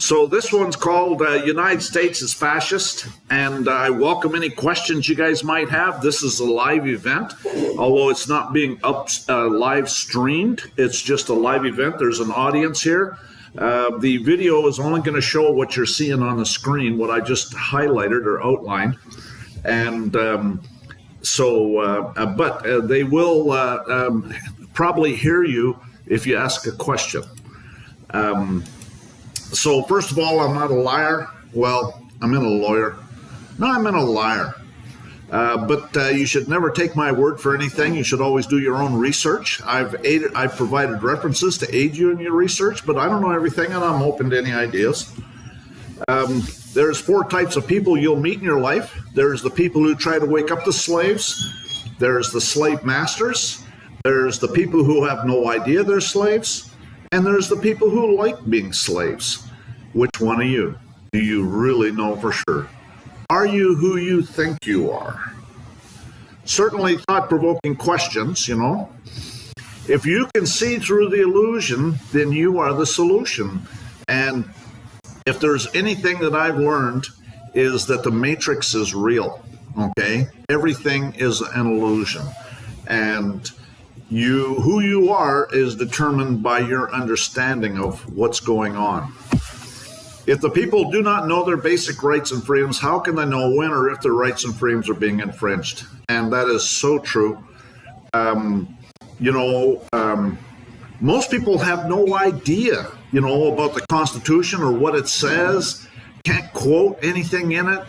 So this one's called United States is Fascist, and I welcome any questions you guys might have. This is a live event, although it's not being live streamed. It's just a live event. There's an audience here. The video is only going to show what you're seeing on the screen, what I just highlighted or outlined. And but they will probably hear you if you ask a question. So first of all, I'm not a liar. Well, I'm in a lawyer. No, I'm in a liar. But you should never take my word for anything. You should always do your own research. I've provided references to aid you in your research, but I don't know everything, and I'm open to any ideas. There's 4 types of people you'll meet in your life. There's the people who try to wake up the slaves. There's the slave masters. There's the people who have no idea they're slaves. And there's the people who like being slaves. Which one of you do you really know for sure? Are you who you think you are? Certainly thought-provoking questions, you know. If you can see through the illusion, then you are the solution. And if there's anything that I've learned is that the matrix is real, okay? Everything is an illusion. And who you are is determined by your understanding of what's going on. If the people do not know their basic rights and freedoms, how can they know when or if their rights and freedoms are being infringed? And that is so true. Most people have no idea, about the Constitution or what it says, can't quote anything in it,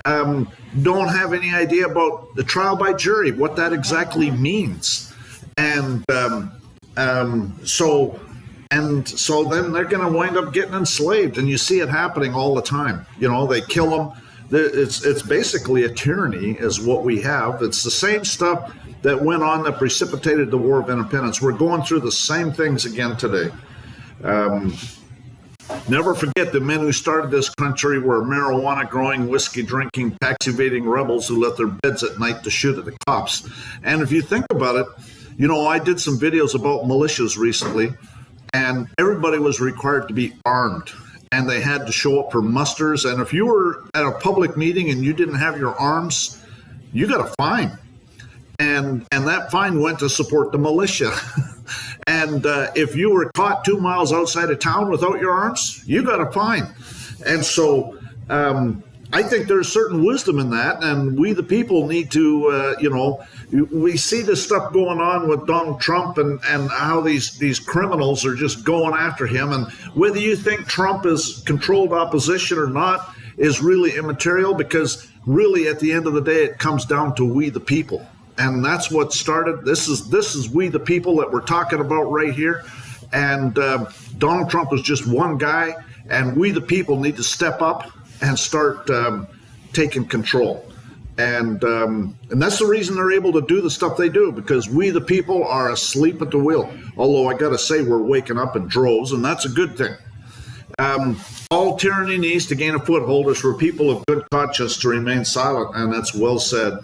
don't have any idea about the trial by jury, what that exactly means. And so then they're going to wind up getting enslaved, and you see it happening all the time. They kill them. It's basically a tyranny is what we have. It's the same stuff that went on that precipitated the War of Independence. We're going through the same things again today. Never forget the men who started this country were marijuana growing, whiskey drinking, tax evading rebels who left their beds at night to shoot at the cops. And if you think about it, I did some videos about militias recently, and everybody was required to be armed, and they had to show up for musters. And if you were at a public meeting and you didn't have your arms, you got a fine. And that fine went to support the militia. And if you were caught 2 miles outside of town without your arms, you got a fine. And so I think there's certain wisdom in that, and we the people need to, we see this stuff going on with Donald Trump and how these criminals are just going after him, and whether you think Trump is controlled opposition or not is really immaterial, because really at the end of the day it comes down to we the people, and that's what started. This is we the people that we're talking about right here, and Donald Trump is just one guy, and we the people need to step up and start taking control. And that's the reason they're able to do the stuff they do, because we the people are asleep at the wheel. Although I got to say, we're waking up in droves, and that's a good thing. All tyranny needs to gain a foothold is for people of good conscience to remain silent, and that's well said.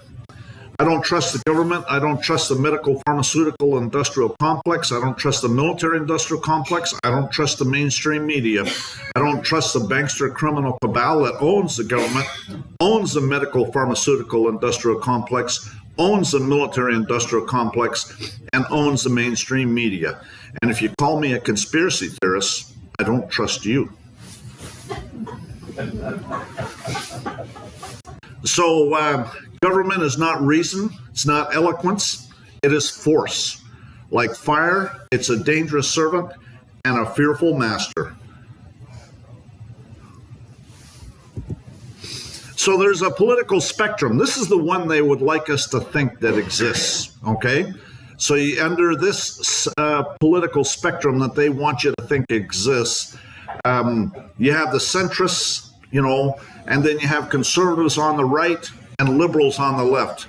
I don't trust the government. I don't trust the medical, pharmaceutical, industrial complex. I don't trust the military industrial complex. I don't trust the mainstream media. I don't trust the bankster criminal cabal that owns the government, owns the medical, pharmaceutical, industrial complex, owns the military industrial complex, and owns the mainstream media. And if you call me a conspiracy theorist, I don't trust you. So, government is not reason, it's not eloquence, it is force. Like fire, it's a dangerous servant and a fearful master. So there's a political spectrum. This is the one they would like us to think that exists, okay? So under this political spectrum that they want you to think exists, you have the centrists, and then you have conservatives on the right and liberals on the left.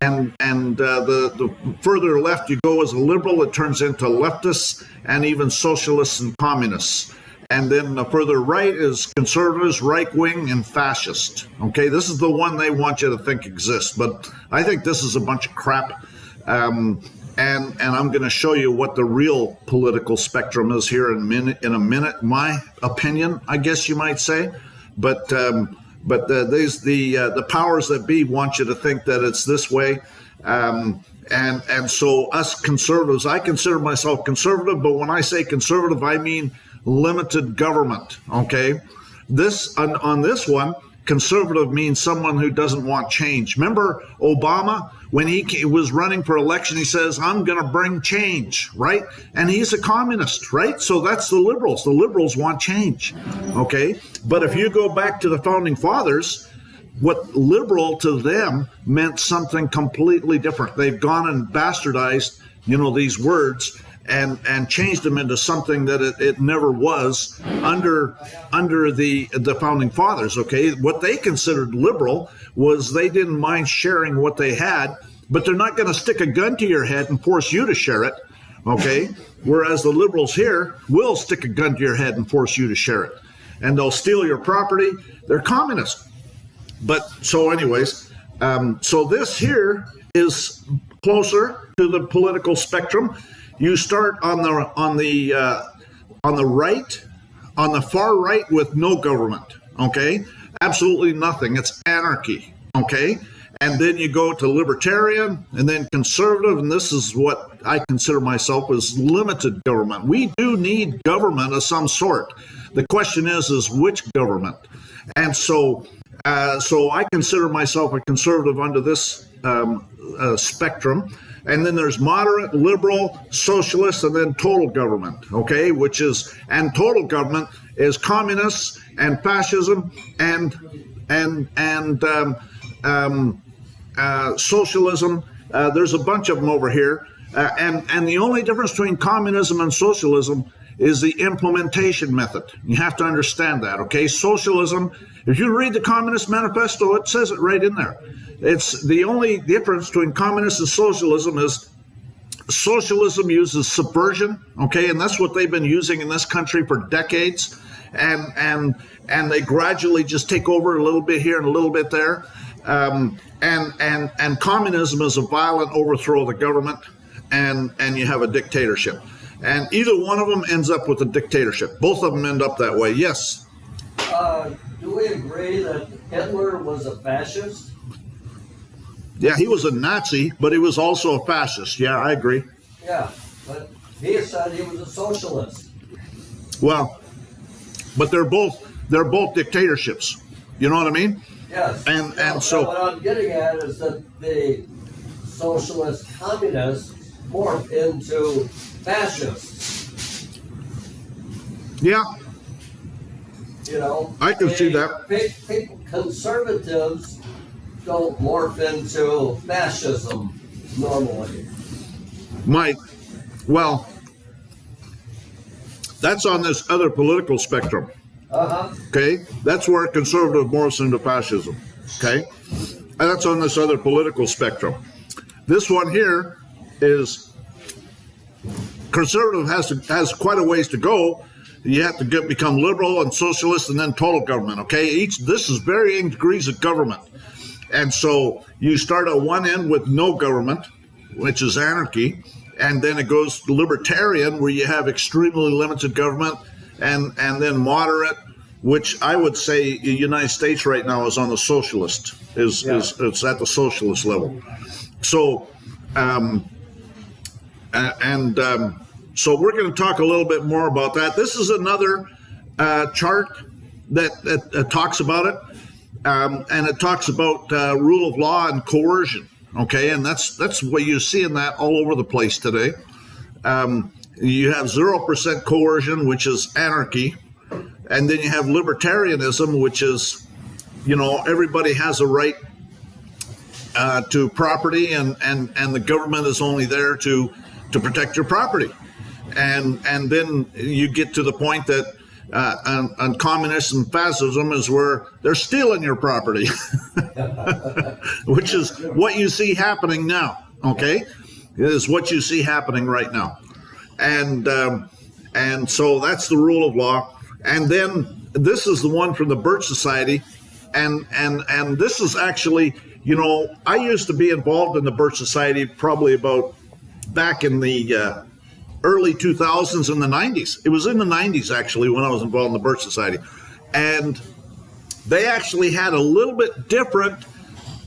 And the further left you go as a liberal, it turns into leftists and even socialists and communists. And then the further right is conservatives, right-wing, and fascist. Okay, this is the one they want you to think exists. But I think this is a bunch of crap. And and I'm going to show you what the real political spectrum is here in a minute. My opinion, I guess you might say, but the powers that be want you to think that it's this way, and so us conservatives, I consider myself conservative, but when I say conservative, I mean limited government. Okay, on this one. Conservative means someone who doesn't want change. Remember Obama, when he was running for election, he says, I'm going to bring change, right? And he's a communist, right? So that's the liberals. The liberals want change, okay? But if you go back to the founding fathers, what liberal to them meant something completely different. They've gone and bastardized, these words and changed them into something that it never was under the founding fathers. Okay, what they considered liberal was they didn't mind sharing what they had, but they're not going to stick a gun to your head and force you to share it. Okay, whereas the liberals here will stick a gun to your head and force you to share it, and they'll steal your property. They're communists. But so anyways, so this here is closer to the political spectrum. You start on the right, on the far right, with no government, okay? Absolutely nothing. It's anarchy, okay? And then you go to libertarian and then conservative, and this is what I consider myself as limited government. We do need government of some sort. The question is which government? And so I consider myself a conservative under this spectrum. And then there's moderate, liberal, socialist, and then total government, okay? And total government is communists and fascism and socialism. There's a bunch of them over here. And the only difference between communism and socialism is the implementation method. You have to understand that, okay? Socialism, if you read the Communist Manifesto, it says it right in there. It's the only difference between communist and socialism is socialism uses subversion, okay, and that's what they've been using in this country for decades, and they gradually just take over a little bit here and a little bit there, and communism is a violent overthrow of the government, and you have a dictatorship, and either one of them ends up with a dictatorship. Both of them end up that way. Yes. Do we agree that Hitler was a fascist? Yeah, he was a Nazi, but he was also a fascist. Yeah, I agree. Yeah, but he said he was a socialist. Well, but they're both dictatorships. You know what I mean? Yes. And so what I'm getting at is that the socialist communists morph into fascists. Yeah. I can see that. People, conservatives don't morph into fascism normally. Well, that's on this other political spectrum. Okay, that's where conservative morphs into fascism. Okay, and that's on this other political spectrum. This one here is conservative has quite a ways to go. You have to become liberal and socialist and then total government. Okay, this is varying degrees of government. And so you start at one end with no government, which is anarchy, and then it goes to libertarian, where you have extremely limited government, and then moderate, which I would say the United States right now is on the socialist, it's at the socialist level. So, so we're going to talk a little bit more about that. This is another chart that talks about it. And it talks about rule of law and coercion, okay? And that's what you're seeing that all over the place today. You have 0% coercion, which is anarchy. And then you have libertarianism, which is, everybody has a right to property, and the government is only there to protect your property. And then you get to the point that on communism and fascism is where they're stealing your property, which is what you see happening now. Okay, it is what you see happening right now, and so that's the rule of law. And then this is the one from the Birch Society, and this is actually, I used to be involved in the Birch Society probably about back in the early 2000s and the 90s. It was in the 90s, actually, when I was involved in the Birch Society. And they actually had a little bit different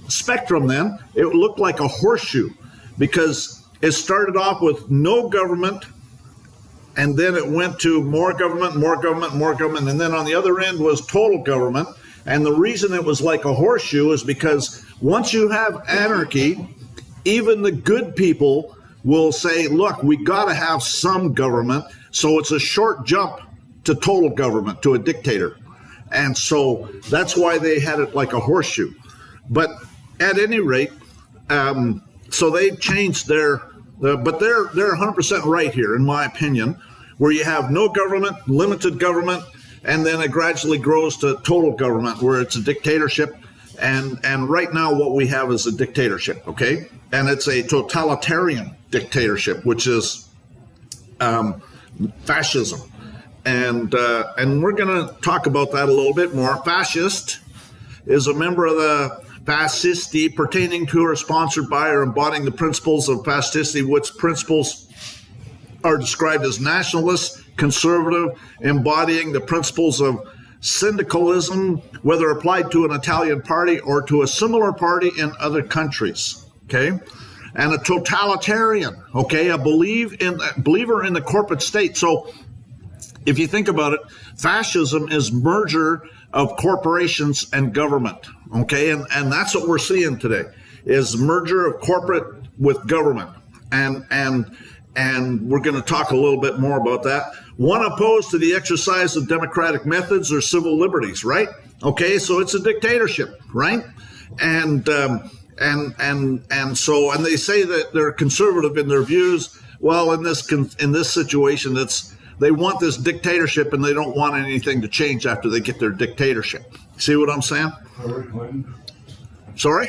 spectrum then. It looked like a horseshoe because it started off with no government, and then it went to more government, more government, more government, and then on the other end was total government. And the reason it was like a horseshoe is because once you have anarchy, even the good people will say, look, we got to have some government. So it's a short jump to total government, to a dictator. And so that's why they had it like a horseshoe. But at any rate, so they changed but they're 100% right here, in my opinion, where you have no government, limited government, and then it gradually grows to total government, where it's a dictatorship. And right now what we have is a dictatorship, okay? And it's a totalitarian dictatorship, which is fascism. And we're going to talk about that a little bit more. Fascist is a member of the Fascisti, pertaining to or sponsored by or embodying the principles of Fascisti, which principles are described as nationalist, conservative, embodying the principles of syndicalism, whether applied to an Italian party or to a similar party in other countries. Okay, and a totalitarian. Okay, a believer in the corporate state. So, if you think about it, fascism is merger of corporations and government. Okay, and that's what we're seeing today, is merger of corporate with government, and we're going to talk a little bit more about that. One opposed to the exercise of democratic methods or civil liberties, right? Okay, so it's a dictatorship, right? And so they say that they're conservative in their views. Well, in this situation, they want this dictatorship and they don't want anything to change after they get their dictatorship. See what I'm saying? Hillary Clinton. Sorry?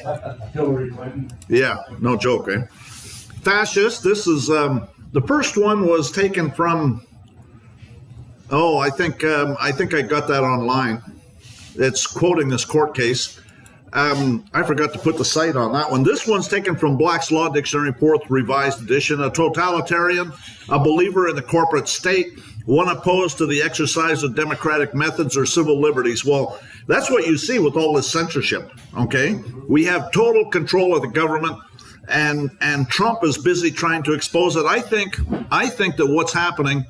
Hillary Clinton. Yeah, no joke, eh? Fascist, this is, the first one was taken from, I think I got that online. It's quoting this court case. I forgot to put the site on that one. This one's taken from Black's Law Dictionary, 4th Revised Edition. A totalitarian, a believer in the corporate state, one opposed to the exercise of democratic methods or civil liberties. Well, that's what you see with all this censorship, okay? We have total control of the government, and Trump is busy trying to expose it. I think that what's happening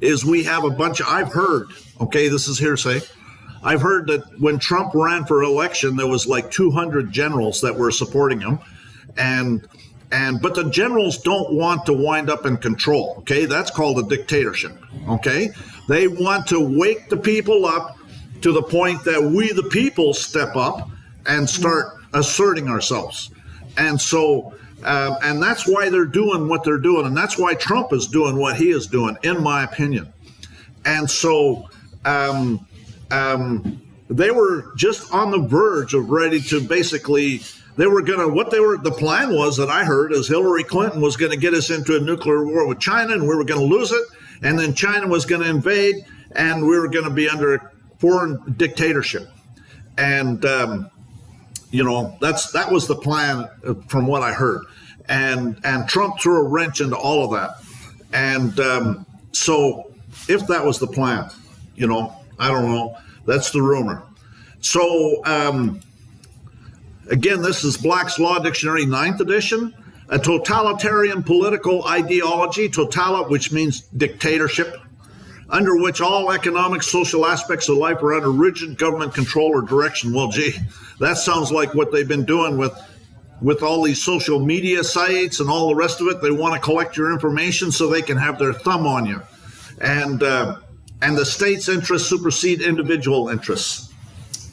is we have a bunch of, I've heard, okay, this is hearsay, I've heard that when Trump ran for election, there was like 200 generals that were supporting him, but the generals don't want to wind up in control. Okay, that's called a dictatorship. Okay, they want to wake the people up to the point that we, the people, step up and start asserting ourselves. And so, and that's why they're doing what they're doing, and that's why Trump is doing what he is doing, in my opinion. And so. They were just on the verge of ready to basically, the plan was that I heard is Hillary Clinton was going to get us into a nuclear war with China, and we were going to lose it, and then China was going to invade, and we were going to be under a foreign dictatorship. And, that was the plan from what I heard. And Trump threw a wrench into all of that. And so if that was the plan, I don't know. That's the rumor. So, again, this is Black's Law Dictionary, 9th edition. A totalitarian political ideology, which means dictatorship, under which all economic, social aspects of life are under rigid government control or direction. Well, gee, that sounds like what they've been doing with all these social media sites and all the rest of it. They want to collect your information so they can have their thumb on you. And the state's interests supersede individual interests.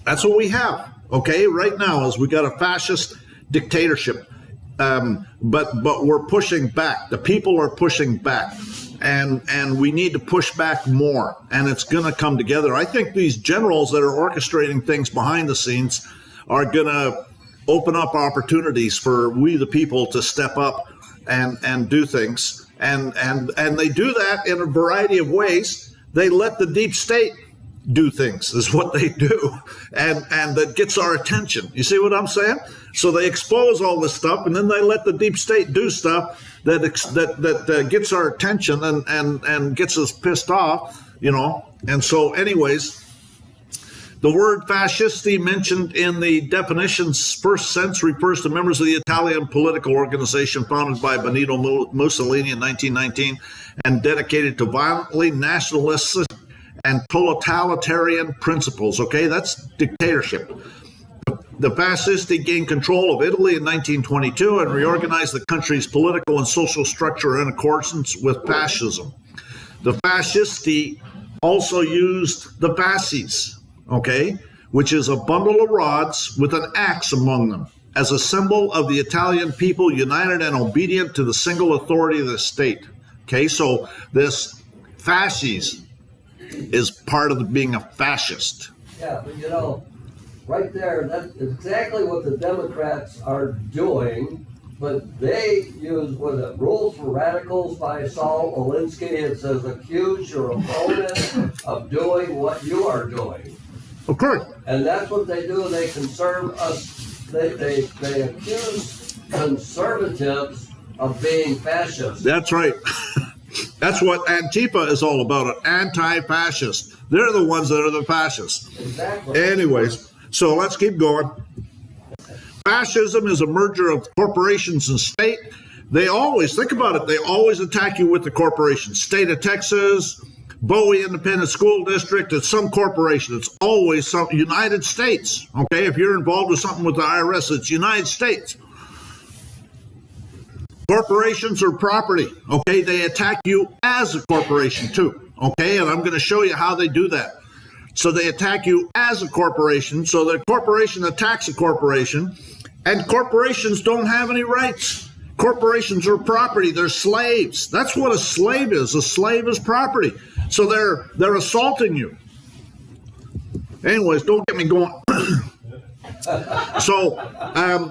That's what we have, okay, right now is we got a fascist dictatorship. But we're pushing back. The people are pushing back. And we need to push back more. And it's going to come together. I think these generals that are orchestrating things behind the scenes are going to open up opportunities for we, the people, to step up and do things. And they do that in a variety of ways. They let the deep state do things, is what they do. And that gets our attention. You see what I'm saying? So they expose all this stuff, and then they let the deep state do stuff that gets our attention and gets us pissed off, you know. And so, anyways, the word fascisti mentioned in the definition's first sense refers to members of the Italian political organization founded by Benito Mussolini in 1919 and dedicated to violently nationalistic and totalitarian principles. Okay, that's dictatorship. The fascisti gained control of Italy in 1922 and reorganized the country's political and social structure in accordance with fascism. The fascisti also used the fasces, okay, which is a bundle of rods with an axe among them, as a symbol of the Italian people united and obedient to the single authority of the state. Okay, so this fasces is part of being a fascist. Yeah, but you know, right there, that's exactly what the Democrats are doing, but they use, Rules for Radicals by Saul Alinsky. It says, accuse your opponent of doing what you are doing. Of course. And that's what they do. They conserve us. They accuse conservatives of being fascists. That's right. That's what Antifa is all about, an anti-fascist. They're the ones that are the fascists. Exactly. Anyways, so let's keep going. Fascism is a merger of corporations and state. They always, think about it, they always attack you with the corporation. State of Texas, Bowie Independent School District, it's some corporation. It's always some United States. Okay, if you're involved with something with the IRS, it's United States. Corporations are property. Okay, they attack you as a corporation too. Okay, and I'm going to show you how they do that. So they attack you as a corporation. So the corporation attacks a corporation, and corporations don't have any rights. Corporations are property. They're slaves. That's what a slave is. A slave is property. So they're assaulting you. Anyways, don't get me going. So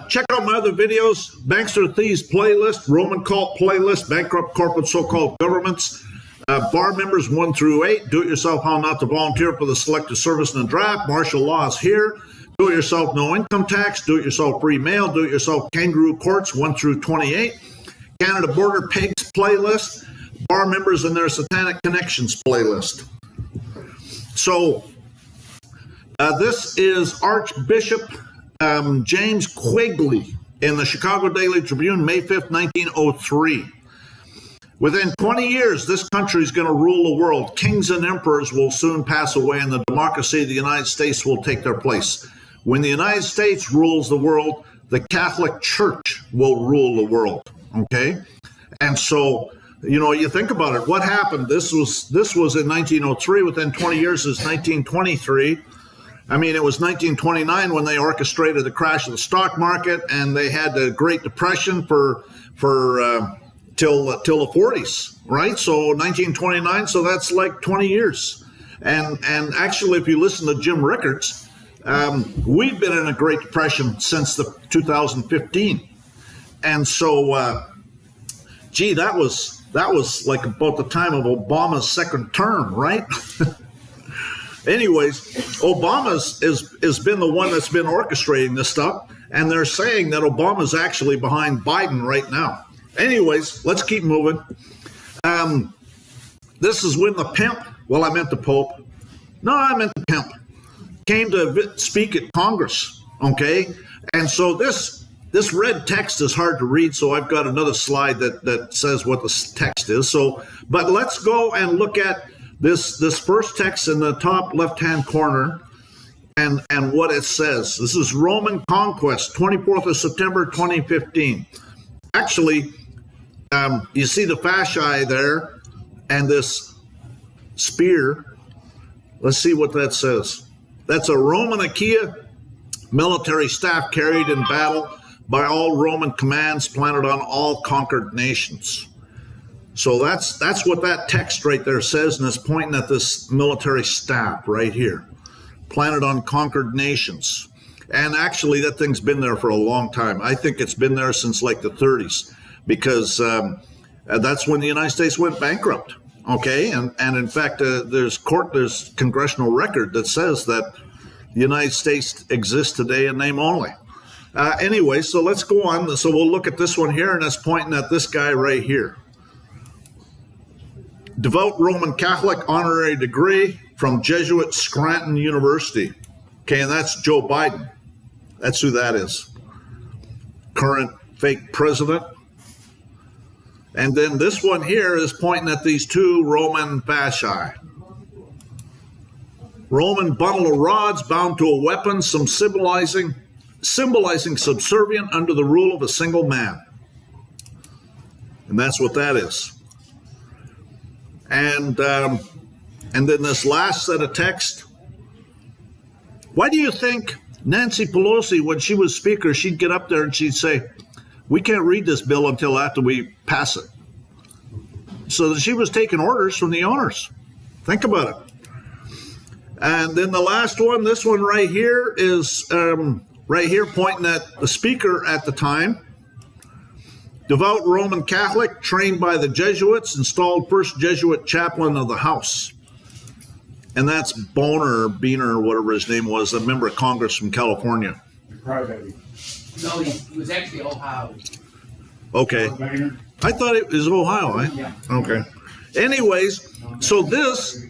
check out my other videos: Bankster Thieves playlist, Roman cult playlist, bankrupt corporate so-called governments, bar members 1 through 8, do-it-yourself how not to volunteer for the selective service in the draft, martial laws here, do-it-yourself no income tax, do-it-yourself free mail, do-it-yourself kangaroo courts 1 through 28, Canada Border Pigs playlist, bar members and their satanic connections playlist. So this is Archbishop James Quigley in the Chicago Daily Tribune, May 5th, 1903. Within 20 years, this country is going to rule the world. Kings and emperors will soon pass away, and the democracy of the United States will take their place. When the United States rules the world, the Catholic Church will rule the world. Okay? And so, you know, you think about it. What happened? This was in 1903. Within 20 years is 1923. I mean, it was 1929 when they orchestrated the crash of the stock market, and they had the Great Depression till the 40s, right? So 1929, so that's like 20 years. And actually, if you listen to Jim Rickards, we've been in a Great Depression since the 2015. And so, gee, that was like about the time of Obama's second term, right? Anyways, Obama's has been the one that's been orchestrating this stuff, and they're saying that Obama's actually behind Biden right now. Anyways, let's keep moving. This is when the pimp, well, I meant the Pope. No, I meant the pimp, came to speak at Congress, okay? And so this red text is hard to read, so I've got another slide that says what the text is. So, but let's go and look at this first text in the top left-hand corner and what it says. This is Roman Conquest, 24th of September, 2015. Actually, you see the fasci there and this spear. Let's see what that says. That's a Roman Achaea military staff carried in battle by all Roman commands planted on all conquered nations. So that's what that text right there says, and it's pointing at this military staff right here, planted on conquered nations. And actually, that thing's been there for a long time. I think it's been there since like the 30s, because that's when the United States went bankrupt. Okay, and in fact, there's congressional record that says that the United States exists today in name only. Anyway, so let's go on. So we'll look at this one here, and that's pointing at this guy right here. Devout Roman Catholic, honorary degree from Jesuit Scranton University. Okay, and that's Joe Biden. That's who that is. Current fake president. And then this one here is pointing at these two Roman fasci. Roman bundle of rods bound to a weapon, some symbolizing subservient under the rule of a single man. And that's what that is. And then this last set of text. Why do you think Nancy Pelosi, when she was speaker, she'd get up there and she'd say, we can't read this bill until after we pass it? So she was taking orders from the owners. Think about it. And then the last one, this one right here is right here pointing at the speaker at the time. Devout Roman Catholic, trained by the Jesuits, installed first Jesuit chaplain of the house. And that's Boner, or Beaner, or whatever his name was, a member of Congress from California. Crybaby. No, he was actually Ohio. Okay. I thought it was Ohio, eh? Yeah. Okay. Anyways, so this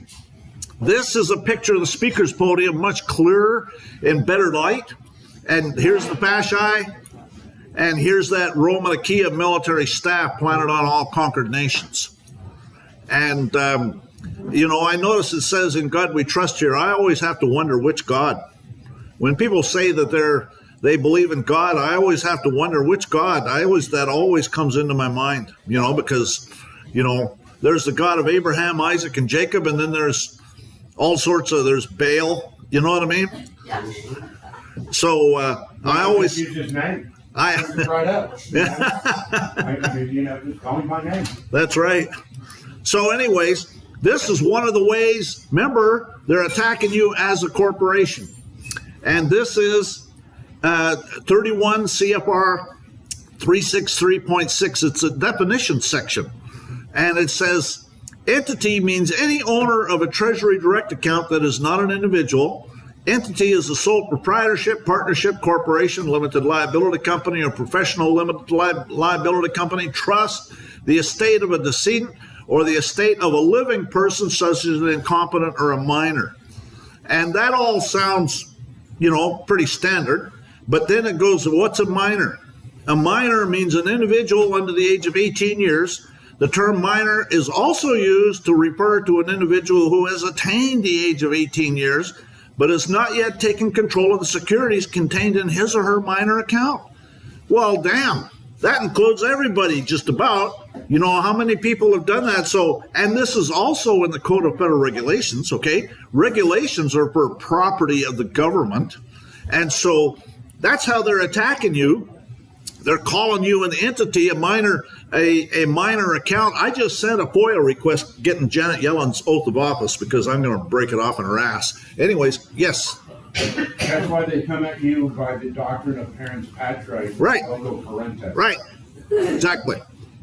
is a picture of the speaker's podium, much clearer in better light. And here's the fasci. And here's that Roman Achaea military staff planted on all conquered nations. And, I notice it says, in God we trust here. I always have to wonder which God. When people say that they believe in God, I always have to wonder which God. That always comes into my mind, because, there's the God of Abraham, Isaac, and Jacob, and then there's all sorts of, there's Baal, you know what I mean? Yeah. So I always... Use his name. Right up. Just call him by name. That's right. So anyways, this is one of the ways, remember, they're attacking you as a corporation. And this is 31 CFR 363.6. It's a definition section. And it says, entity means any owner of a Treasury Direct account that is not an individual. Entity is a sole proprietorship, partnership, corporation, limited liability company, or professional limited liability company, trust, the estate of a decedent, or the estate of a living person, such as an incompetent or a minor. And that all sounds, pretty standard. But then it goes, what's a minor? A minor means an individual under the age of 18 years. The term minor is also used to refer to an individual who has attained the age of 18 years, but has not yet taken control of the securities contained in his or her minor account. Well, damn, that includes everybody, just about. How many people have done that? So, and this is also in the Code of Federal Regulations, okay? Regulations are for property of the government. And so that's how they're attacking you. They're calling you an entity, a minor account. I just sent a FOIA request getting Janet Yellen's oath of office because I'm going to break it off in her ass. Anyways, yes. That's why they come at you by the doctrine of parents patriae. Right. Parentes. Right. Exactly.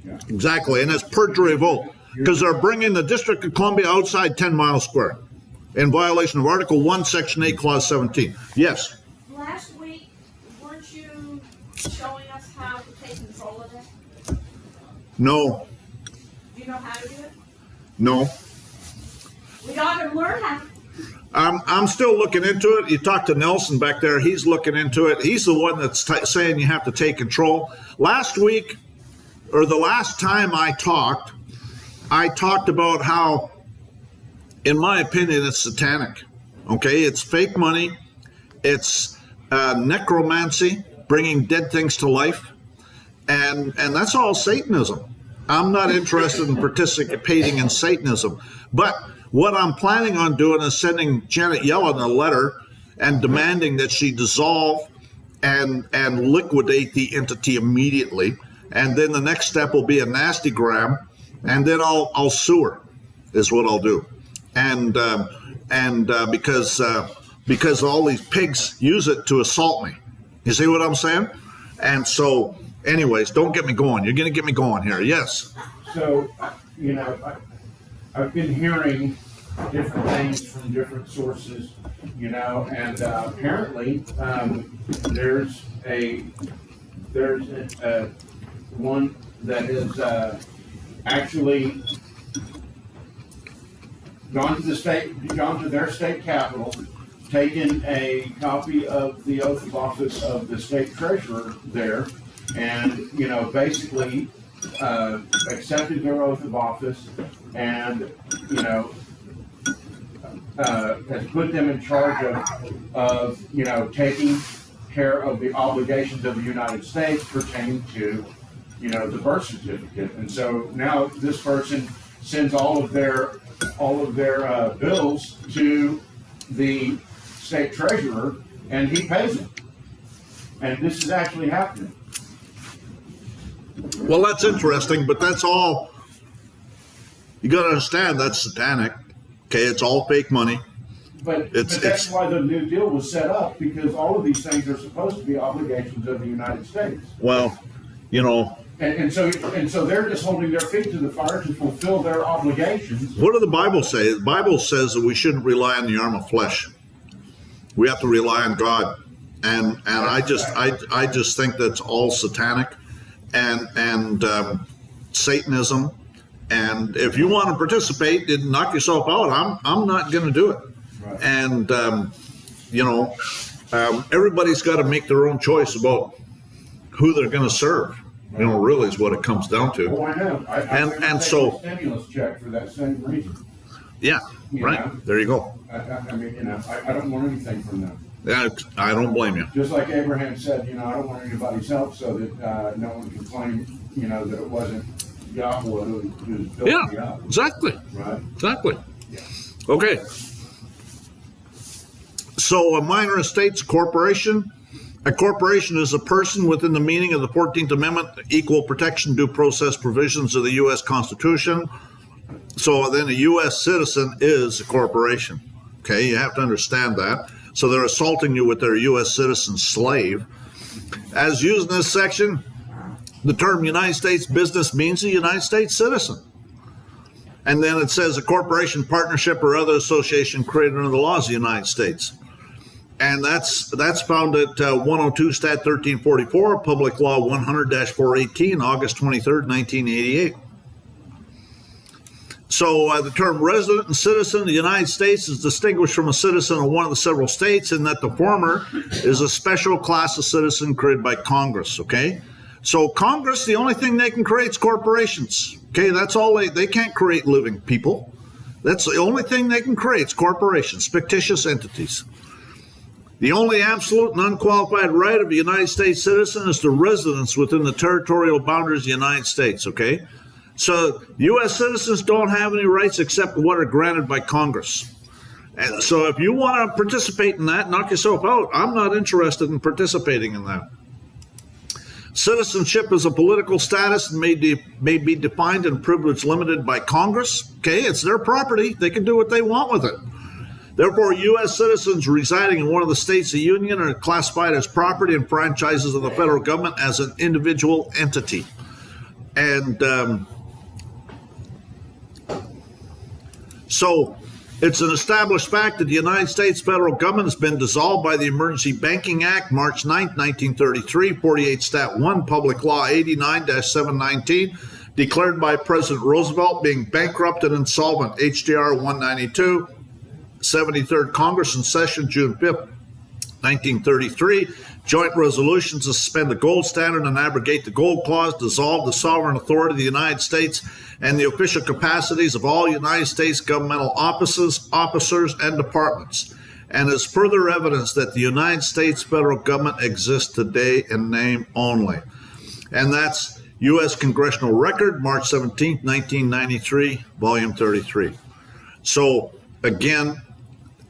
Yeah. Exactly. And it's perjury of oath because they're bringing the District of Columbia outside 10 miles square in violation of Article 1, Section 8, Clause 17. Yes. Last week, weren't you showing us how to take control of it? No. Do you know how to do it? No. We ought to learn how. I'm still looking into it. You talk to Nelson back there. He's looking into it. He's the one that's saying you have to take control. Last week, or the last time I talked about how, in my opinion, it's satanic. Okay, it's fake money. It's necromancy, bringing dead things to life. And that's all Satanism. I'm not interested in participating in Satanism. But what I'm planning on doing is sending Janet Yellen a letter and demanding that she dissolve and liquidate the entity immediately. And then the next step will be a nastygram, and then I'll sue her, is what I'll do. And because all these pigs use it to assault me. You see what I'm saying? And so, anyways, don't get me going. You're going to get me going here. Yes. So, I've been hearing different things from different sources, you know, and apparently there's a one that is actually gone to their state capitol, taken a copy of the oath of office of the state treasurer there, and, you know, basically accepted their oath of office, and, you know, has put them in charge of you know, taking care of the obligations of the United States pertaining to, you know, the birth certificate. And so now this person sends all of their bills to the state treasurer, and he pays them. And this is actually happening. Well, that's interesting, but that's all. You got to understand that's satanic. Okay, it's all fake money. But that's why the New Deal was set up, because all of these things are supposed to be obligations of the United States. Well, you know. And so they're just holding their feet to the fire to fulfill their obligations. What does the Bible say? The Bible says that we shouldn't rely on the arm of flesh. We have to rely on God. And I just think that's all satanic and Satanism. And if you want to participate and knock yourself out, I'm not going to do it. Right. And you know, everybody's got to make their own choice about who they're going to serve. You know, really is what it comes down to. Oh, I know. And so a stimulus check for that same reason. Yeah, right. Know? There you go. I mean, you know, I don't want anything from them. Yeah, I don't blame you. Just like Abraham said, you know, I don't want anybody's help so that no one can claim, you know, that it wasn't Yahweh who's built me up. Exactly. Right. Exactly. Yeah. Okay. So a minor estate's corporation. A corporation is a person within the meaning of the 14th Amendment, equal protection due process provisions of the U.S. Constitution. So then a U.S. citizen is a corporation. Okay, you have to understand that. So they're assaulting you with their U.S. citizen slave. As used in this section, the term United States business means a United States citizen. And then it says a corporation, partnership, or other association created under the laws of the United States. And that's found at 102 Stat 1344, Public Law 100-418, August 23rd, 1988. So the term resident and citizen of the United States is distinguished from a citizen of one of the several states in that the former is a special class of citizen created by Congress, okay? So Congress, the only thing they can create is corporations, okay? That's all they can't create living people. That's the only thing they can create is corporations, fictitious entities. The only absolute and unqualified right of a United States citizen is to residence within the territorial boundaries of the United States, okay? So U.S. citizens don't have any rights except what are granted by Congress. And so if you want to participate in that, knock yourself out. I'm not interested in participating in that. Citizenship is a political status and may be defined and privilege limited by Congress. Okay, it's their property. They can do what they want with it. Therefore, U.S. citizens residing in one of the states of the Union are classified as property and franchises of the federal government as an individual entity. And so it's an established fact that the United States federal government has been dissolved by the Emergency Banking Act, March 9, 1933, 48 Stat 1, Public Law 89-719, declared by President Roosevelt being bankrupt and insolvent, HJR 192, 73rd Congress in session, June 5th, 1933. Joint resolution to suspend the gold standard and abrogate the gold clause, dissolve the sovereign authority of the United States and the official capacities of all United States governmental officers, and departments, and is further evidence that the United States federal government exists today in name only. And that's U.S. Congressional Record, March 17, 1993, Volume 33. So, again,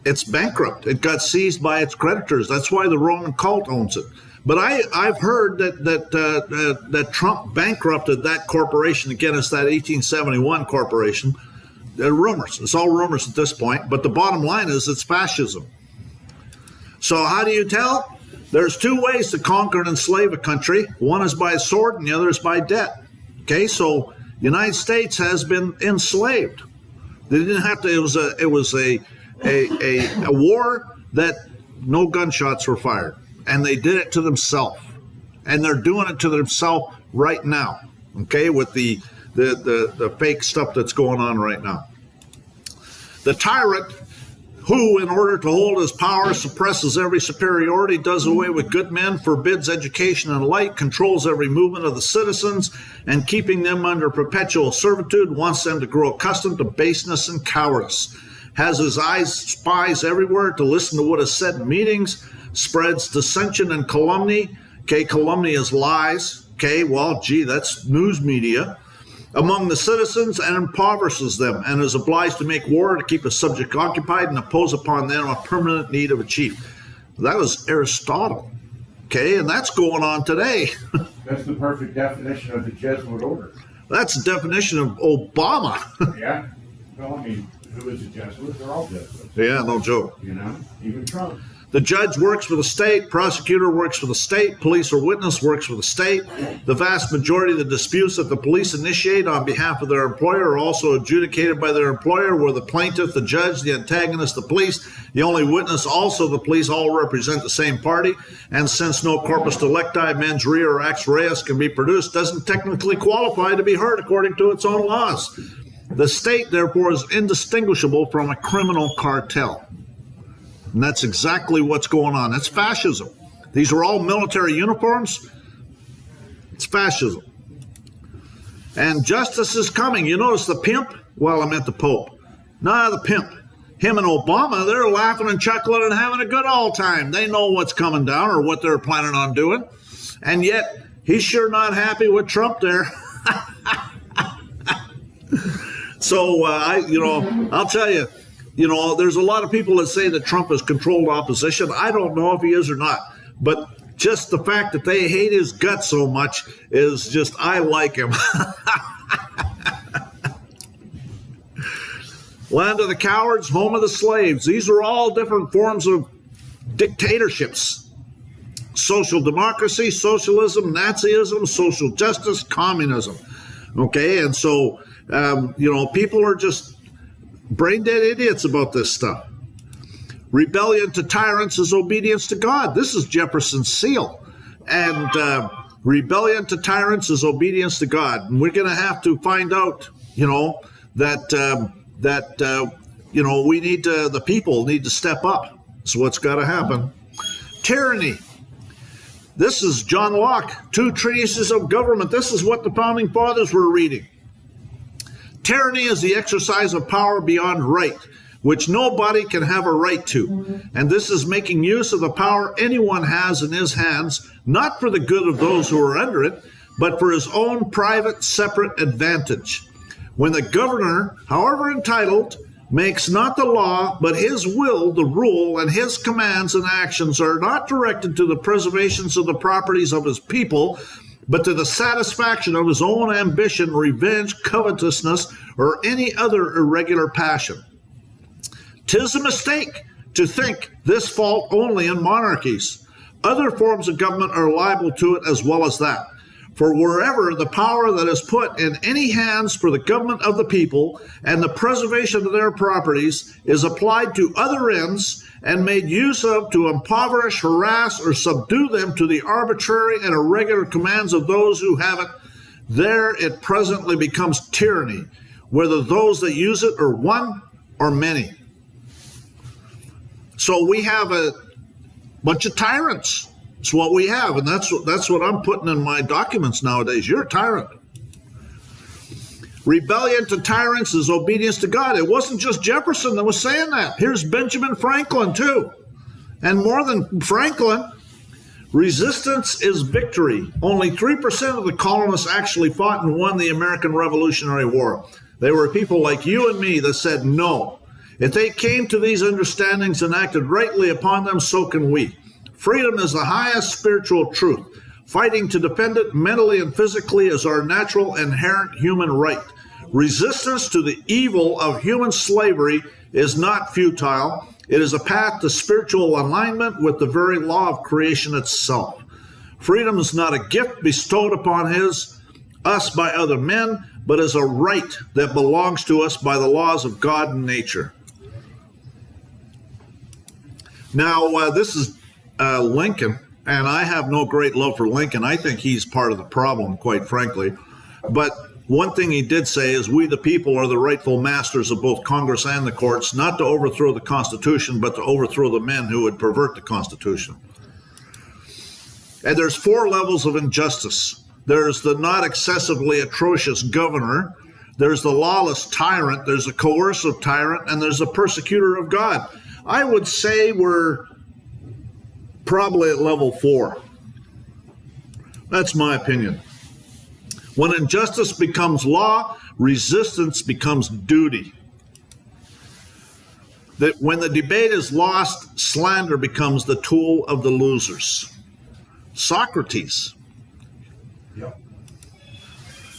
it's bankrupt. It got seized by its creditors. That's why the Roman cult owns it. But I've heard that Trump bankrupted that corporation. Again, it's that 1871 corporation. They're rumors. It's all rumors at this point. But the bottom line is it's fascism. So how do you tell? There's two ways to conquer and enslave a country. One is by sword and the other is by debt. Okay, so the United States has been enslaved. They didn't have to. It was a war that no gunshots were fired, and they did it to themselves, and they're doing it to themselves right now. Okay, with the fake stuff that's going on right now. The tyrant, who, in order to hold his power, suppresses every superiority, does away with good men, forbids education and light, controls every movement of the citizens, and keeping them under perpetual servitude, wants them to grow accustomed to baseness and cowardice, has his eyes spies everywhere to listen to what is said in meetings, spreads dissension and calumny. Okay, calumny is lies. Okay, well, gee, that's news media. Among the citizens, and impoverishes them, and is obliged to make war to keep a subject occupied and impose upon them a permanent need of a chief. That was Aristotle. Okay, and that's going on today. That's the perfect definition of the Jesuit order. That's the definition of Obama. Yeah. Well, I mean, who is a Jesuit? They're all Jesuits. Yeah, no joke. You know, even Trump. The judge works for the state, prosecutor works for the state, police or witness works for the state. The vast majority of the disputes that the police initiate on behalf of their employer are also adjudicated by their employer, where the plaintiff, the judge, the antagonist, the police, the only witness, also the police, all represent the same party. And since no corpus delicti, mens rea, or acts reus can be produced, doesn't technically qualify to be heard according to its own laws. The state, therefore, is indistinguishable from a criminal cartel. And that's exactly what's going on. That's fascism. These are all military uniforms. It's fascism. And justice is coming. You notice the pimp? Well, I meant the Pope. Nah, the pimp. Him and Obama, they're laughing and chuckling and having a good old time. They know what's coming down or what they're planning on doing. And yet, he's sure not happy with Trump there. So, I'll tell you, there's a lot of people that say that Trump has controlled opposition. I don't know if he is or not, but just the fact that they hate his guts so much is just, I like him. Land of the cowards, home of the slaves. These are all different forms of dictatorships. Social democracy, socialism, Nazism, social justice, communism. Okay, and so, people are just brain dead idiots about this stuff. Rebellion to tyrants is obedience to God. This is Jefferson's seal. And rebellion to tyrants is obedience to God. And we're going to have to find out, that we need to, the people need to step up. That's what's got to happen. Tyranny. This is John Locke, 2 Treatises of Government. This is what the Founding Fathers were reading. Tyranny is the exercise of power beyond right, which nobody can have a right to. And this is making use of the power anyone has in his hands, not for the good of those who are under it, but for his own private, separate advantage. When the governor, however entitled, makes not the law, but his will the rule, and his commands and actions are not directed to the preservation of the properties of his people, but to the satisfaction of his own ambition, revenge, covetousness, or any other irregular passion. 'Tis a mistake to think this fault only in monarchies. Other forms of government are liable to it as well as that. For wherever the power that is put in any hands for the government of the people and the preservation of their properties is applied to other ends and made use of to impoverish, harass, or subdue them to the arbitrary and irregular commands of those who have it, there it presently becomes tyranny, whether those that use it are one or many. So we have a bunch of tyrants. It's what we have, and that's what I'm putting in my documents nowadays. You're a tyrant. Rebellion to tyrants is obedience to God. It wasn't just Jefferson that was saying that. Here's Benjamin Franklin, too. And more than Franklin, resistance is victory. Only 3% of the colonists actually fought and won the American Revolutionary War. They were people like you and me that said no. If they came to these understandings and acted rightly upon them, so can we. Freedom is the highest spiritual truth. Fighting to defend it mentally and physically is our natural, inherent human right. Resistance to the evil of human slavery is not futile. It is a path to spiritual alignment with the very law of creation itself. Freedom is not a gift bestowed upon his us by other men, but as a right that belongs to us by the laws of God and nature. Now, this is Lincoln, and I have no great love for Lincoln. I think he's part of the problem, quite frankly. But one thing he did say is, we the people are the rightful masters of both Congress and the courts, not to overthrow the Constitution, but to overthrow the men who would pervert the Constitution. And there's 4 levels of injustice. There's the not excessively atrocious governor, there's the lawless tyrant, there's a coercive tyrant, and there's a persecutor of God. I would say we're probably at level 4. That's my opinion. When injustice becomes law, resistance becomes duty. That when the debate is lost, slander becomes the tool of the losers. Socrates. Yep.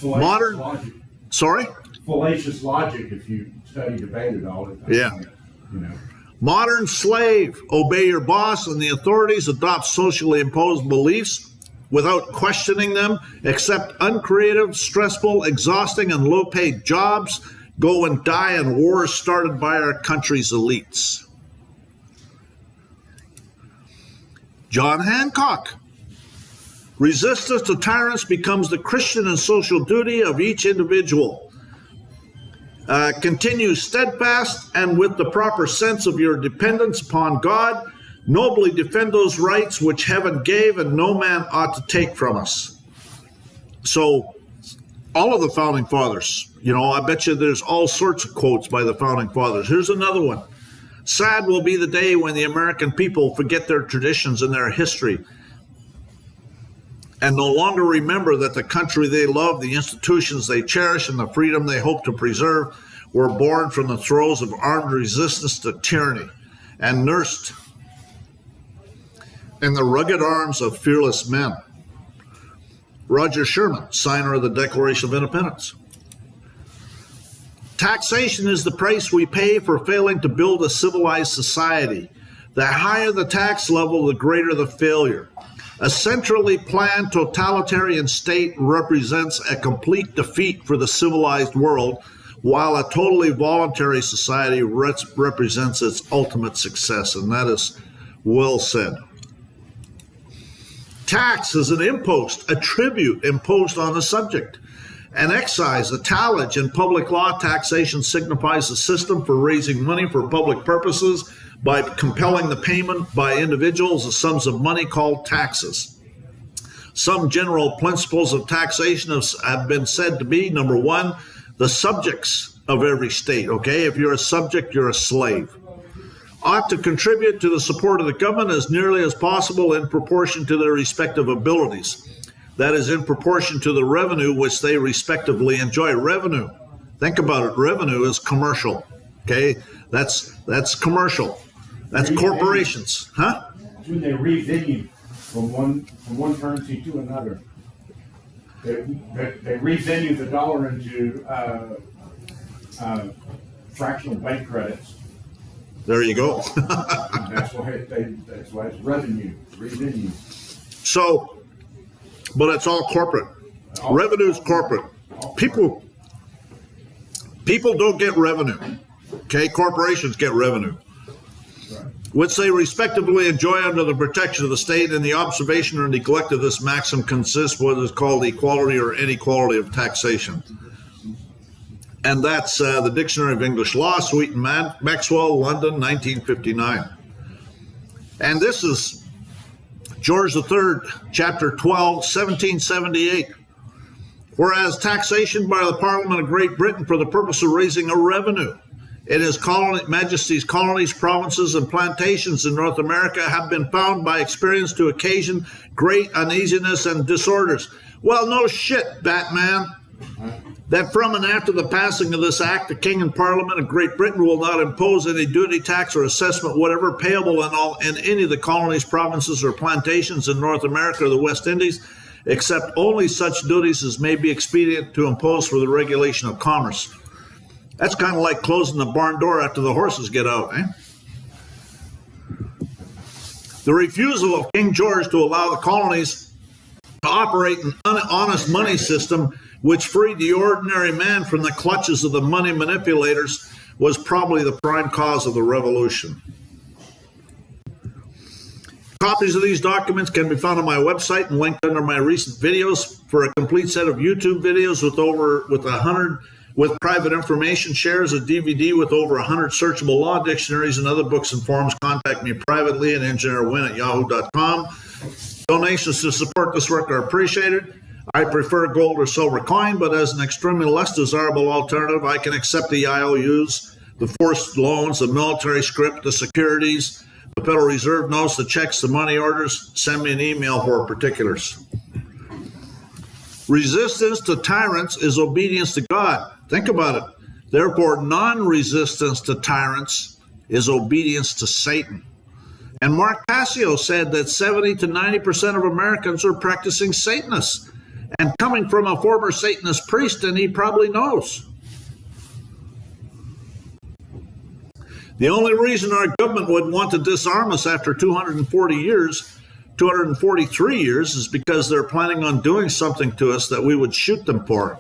Modern. Logic. Sorry? Fallacious logic, if you study debate at all. Yeah. You know. Modern slave. Obey your boss and the authorities, adopt socially imposed beliefs without questioning them, accept uncreative, stressful, exhausting, and low-paid jobs, go and die in wars started by our country's elites. John Hancock. Resistance to tyrants becomes the Christian and social duty of each individual. Continue steadfast and with the proper sense of your dependence upon God, nobly defend those rights which heaven gave and no man ought to take from us. So, all of the founding fathers, I bet you there's all sorts of quotes by the founding fathers. Here's another one. Sad will be the day when the American people forget their traditions and their history and no longer remember that the country they love, the institutions they cherish, and the freedom they hope to preserve were born from the throes of armed resistance to tyranny and nursed in the rugged arms of fearless men. Roger Sherman, signer of the Declaration of Independence. Taxation is the price we pay for failing to build a civilized society. The higher the tax level, the greater the failure. A centrally planned totalitarian state represents a complete defeat for the civilized world, while a totally voluntary society represents its ultimate success, and that is well said. Tax is an impost, a tribute imposed on the subject. An excise, a tallage in public law, taxation signifies a system for raising money for public purposes by compelling the payment by individuals of sums of money called taxes. Some general principles of taxation have been said to be, number 1, the subjects of every state, okay? If you're a subject, you're a slave. Ought to contribute to the support of the government as nearly as possible in proportion to their respective abilities. That is, in proportion to the revenue which they respectively enjoy. Revenue, think about it, revenue is commercial, okay? That's commercial. That's corporations, huh? When they revenue from one currency to another, they revenue the dollar into fractional bank credits. There you go. That's why it's revenue. So, but it's all corporate. Revenue is corporate. People don't get revenue. Okay, corporations get revenue, which they respectively enjoy under the protection of the state. And the observation or neglect of this maxim consists what is called equality or inequality of taxation. And that's the Dictionary of English Law, Sweet and Maxwell, London, 1959. And this is George III, Chapter 12, 1778. Whereas taxation by the Parliament of Great Britain for the purpose of raising a revenue in His Majesty's colonies, provinces, and plantations in North America have been found by experience to occasion great uneasiness and disorders. Well, no shit, Batman. That from and after the passing of this act, the King and Parliament of Great Britain will not impose any duty, tax, or assessment whatever payable in any of the colonies, provinces, or plantations in North America or the West Indies, except only such duties as may be expedient to impose for the regulation of commerce. That's kind of like closing the barn door after the horses get out, eh? The refusal of King George to allow the colonies to operate an honest money system which freed the ordinary man from the clutches of the money manipulators was probably the prime cause of the revolution. Copies of these documents can be found on my website and linked under my recent videos. For a complete set of YouTube videos with private information shares, a DVD with over 100 searchable law dictionaries and other books and forums, contact me privately at engineerwin@yahoo.com. Donations to support this work are appreciated. I prefer gold or silver coin, but as an extremely less desirable alternative, I can accept the IOUs, the forced loans, the military script, the securities, the Federal Reserve notes, the checks, the money orders. Send me an email for particulars. Resistance to tyrants is obedience to God. Think about it. Therefore, non-resistance to tyrants is obedience to Satan. And Mark Passio said that 70 to 90% of Americans are practicing Satanists. And coming from a former Satanist priest, and he probably knows. The only reason our government would want to disarm us after 243 years, is because they're planning on doing something to us that we would shoot them for.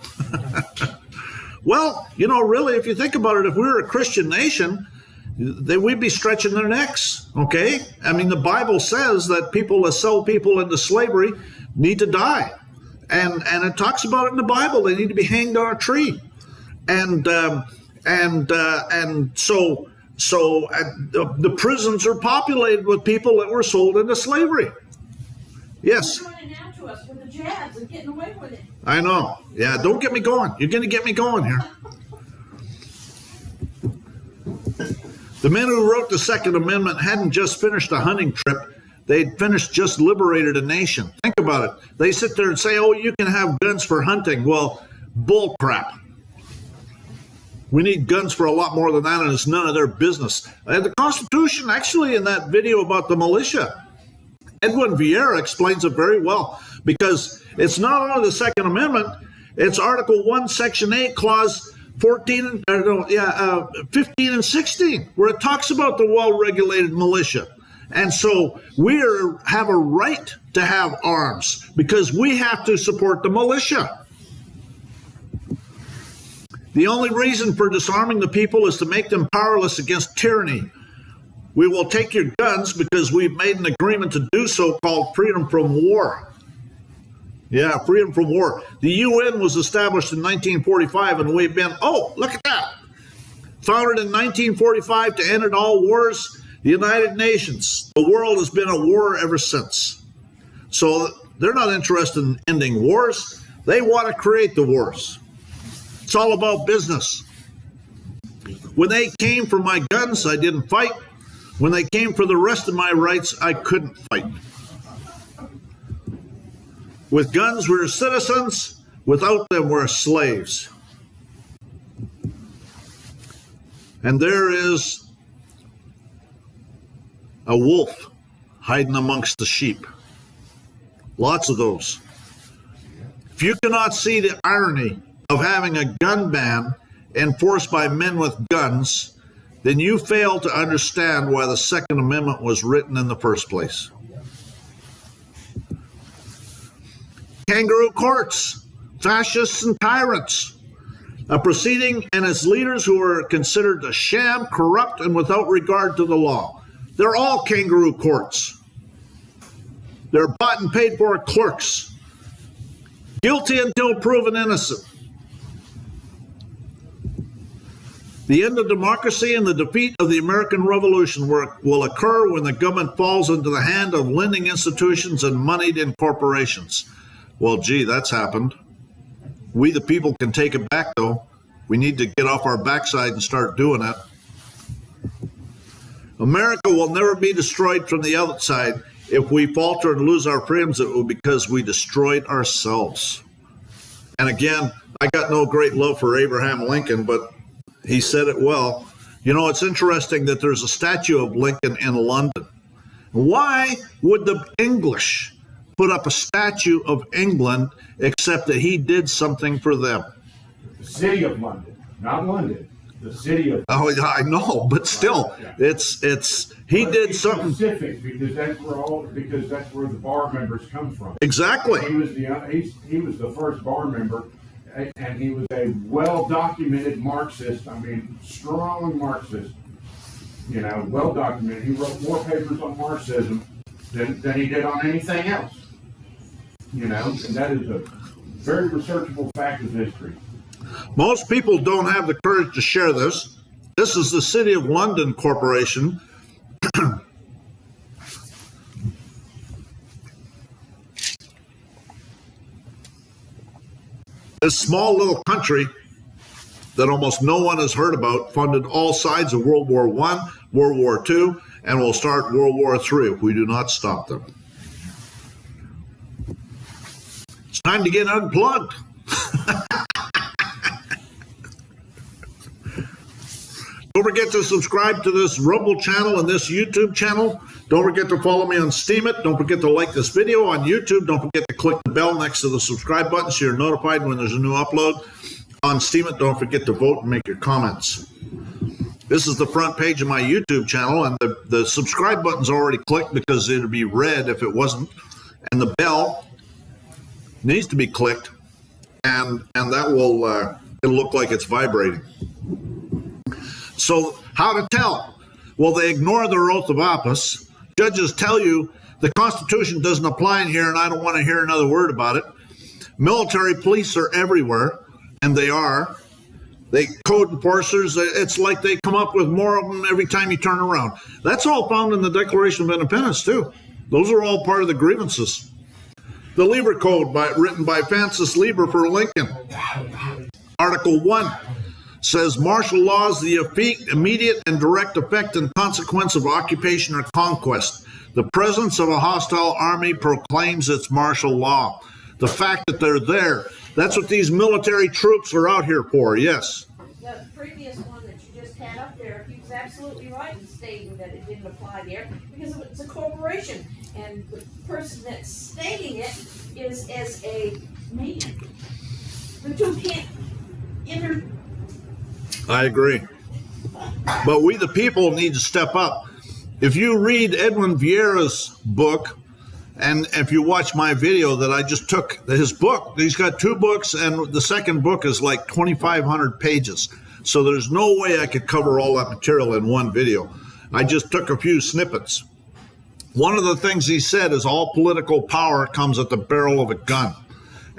Well, really, if you think about it, if we were a Christian nation, we'd be stretching their necks, okay? I mean, the Bible says that people that sell people into slavery need to die. And it talks about it in the Bible. They need to be hanged on a tree. And so the prisons are populated with people that were sold into slavery. Yes. They're running out to us with the jabs and getting away with it. I know. Yeah, don't get me going. You're going to get me going here. The men who wrote the Second Amendment hadn't just finished a hunting trip. They'd just liberated a nation. Think about it. They sit there and say, oh, you can have guns for hunting. Well, bull crap. We need guns for a lot more than that, and it's none of their business. The Constitution, actually, in that video about the militia, Edwin Vieira explains it very well, because it's not only the Second Amendment, it's Article 1, Section 8, Clause 15 and 16, where it talks about the well-regulated militia. And so we have a right to have arms because we have to support the militia. The only reason for disarming the people is to make them powerless against tyranny. We will take your guns because we've made an agreement to do so, called freedom from war. Yeah, freedom from war. The UN was established in 1945, and we've been, look at that. Founded in 1945 to end all wars, the United Nations. The world has been a war ever since. So they're not interested in ending wars. They want to create the wars. It's all about business. When they came for my guns, I didn't fight. When they came for the rest of my rights, I couldn't fight. With guns, we're citizens. Without them, we're slaves. And there is a wolf hiding amongst the sheep. Lots of those. If you cannot see the irony of having a gun ban enforced by men with guns, then you fail to understand why the Second Amendment was written in the first place. Kangaroo courts, fascists and tyrants. A proceeding and its leaders who are considered a sham, corrupt, and without regard to the law. They're all kangaroo courts. They're bought and paid for clerks. Guilty until proven innocent. The end of democracy and the defeat of the American Revolution will occur when the government falls into the hand of lending institutions and moneyed-in corporations. Well, gee, that's happened. We, the people, can take it back, though. We need to get off our backside and start doing it. America will never be destroyed from the outside. If we falter and lose our freedoms, it will be because we destroyed ourselves. And again, I got no great love for Abraham Lincoln, but he said it well. You know, it's interesting that there's a statue of Lincoln in London. Why would the English put up a statue of England except that he did something for them? The city of London, not London. The city of. Oh, I know, but still, it's he But did be something. specific, because that's where the bar members come from. Exactly. He was the first bar member, and he was a well-documented Marxist. I mean, strong Marxist. You know, well-documented. He wrote more papers on Marxism than he did on anything else. You know, and that is a very researchable fact of history. Most people don't have the courage to share this. This is the City of London Corporation. This small little country that almost no one has heard about funded all sides of World War I, World War II, and will start World War III if we do not stop them. It's time to get unplugged. Don't forget to subscribe to this Rumble channel and this YouTube channel. Don't forget to follow me on Steemit. Don't forget to like this video on YouTube. Don't forget to click the bell next to the subscribe button so you're notified when there's a new upload. On Steemit, don't forget to vote and make your comments. This is the front page of my YouTube channel, and the subscribe button's already clicked because it would be red if it wasn't. And the bell needs to be clicked, and that will it'll look like it's vibrating. So how to tell? Well, they ignore their oath of office. Judges tell you the Constitution doesn't apply in here and I don't want to hear another word about it. Military police are everywhere, and they are. They code enforcers, it's like they come up with more of them every time you turn around. That's all found in the Declaration of Independence, too. Those are all part of the grievances. The Lieber Code, written by Francis Lieber for Lincoln. Article 1 says martial law is the immediate and direct effect and consequence of occupation or conquest. The presence of a hostile army proclaims its martial law. The fact that they're there, that's what these military troops are out here for, yes. The previous one that you just had up there, he was absolutely right in stating that it didn't apply there because it's a corporation, and the person that's stating it is as a man. The two can't I agree. But we the people need to step up. If you read Edwin Vieira's book, and if you watch my video that I just took, his book, he's got 2 books, and the second book is like 2,500 pages. So there's no way I could cover all that material in one video. I just took a few snippets. One of the things he said is all political power comes at the barrel of a gun.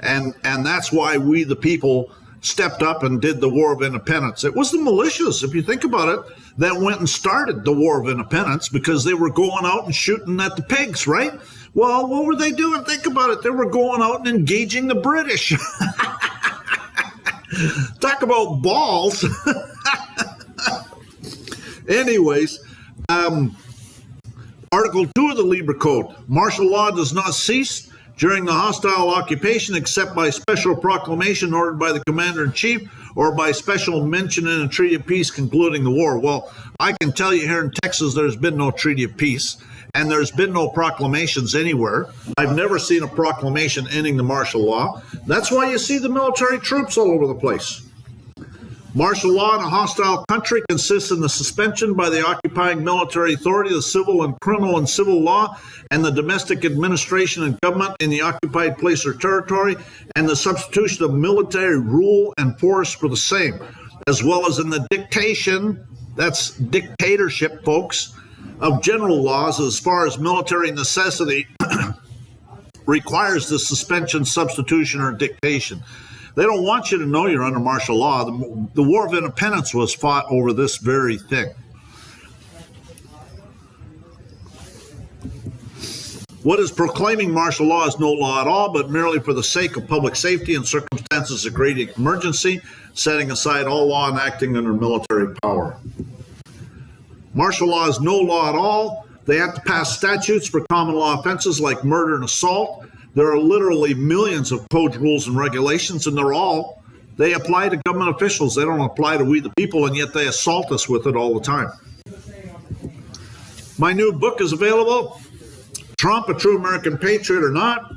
And that's why we the people stepped up and did the War of Independence. It was the militias, if you think about it, that went and started the War of Independence because they were going out and shooting at the pigs, right? Well, what were they doing? Think about it. They were going out and engaging the British. Talk about balls. Anyways, Article 2 of the Lieber Code. Martial law does not cease during the hostile occupation except by special proclamation ordered by the commander-in-chief or by special mention in a treaty of peace concluding the war. Well, I can tell you here in Texas there's been no treaty of peace, and there's been no proclamations anywhere. I've never seen a proclamation ending the martial law. That's why you see the military troops all over the place. Martial law in a hostile country consists in the suspension by the occupying military authority of the civil and criminal and civil law and the domestic administration and government in the occupied place or territory, and the substitution of military rule and force for the same, as well as in the dictation, that's dictatorship, folks, of general laws as far as military necessity requires the suspension, substitution, or dictation. They don't want you to know you're under martial law. The War of Independence was fought over this very thing. What is proclaiming martial law is no law at all, but merely for the sake of public safety in circumstances of great emergency, setting aside all law and acting under military power. Martial law is no law at all. They have to pass statutes for common law offenses like murder and assault. There are literally millions of code rules and regulations, and they apply to government officials. They don't apply to we the people, and yet they assault us with it all the time. My new book is available. Trump, a true American patriot or not?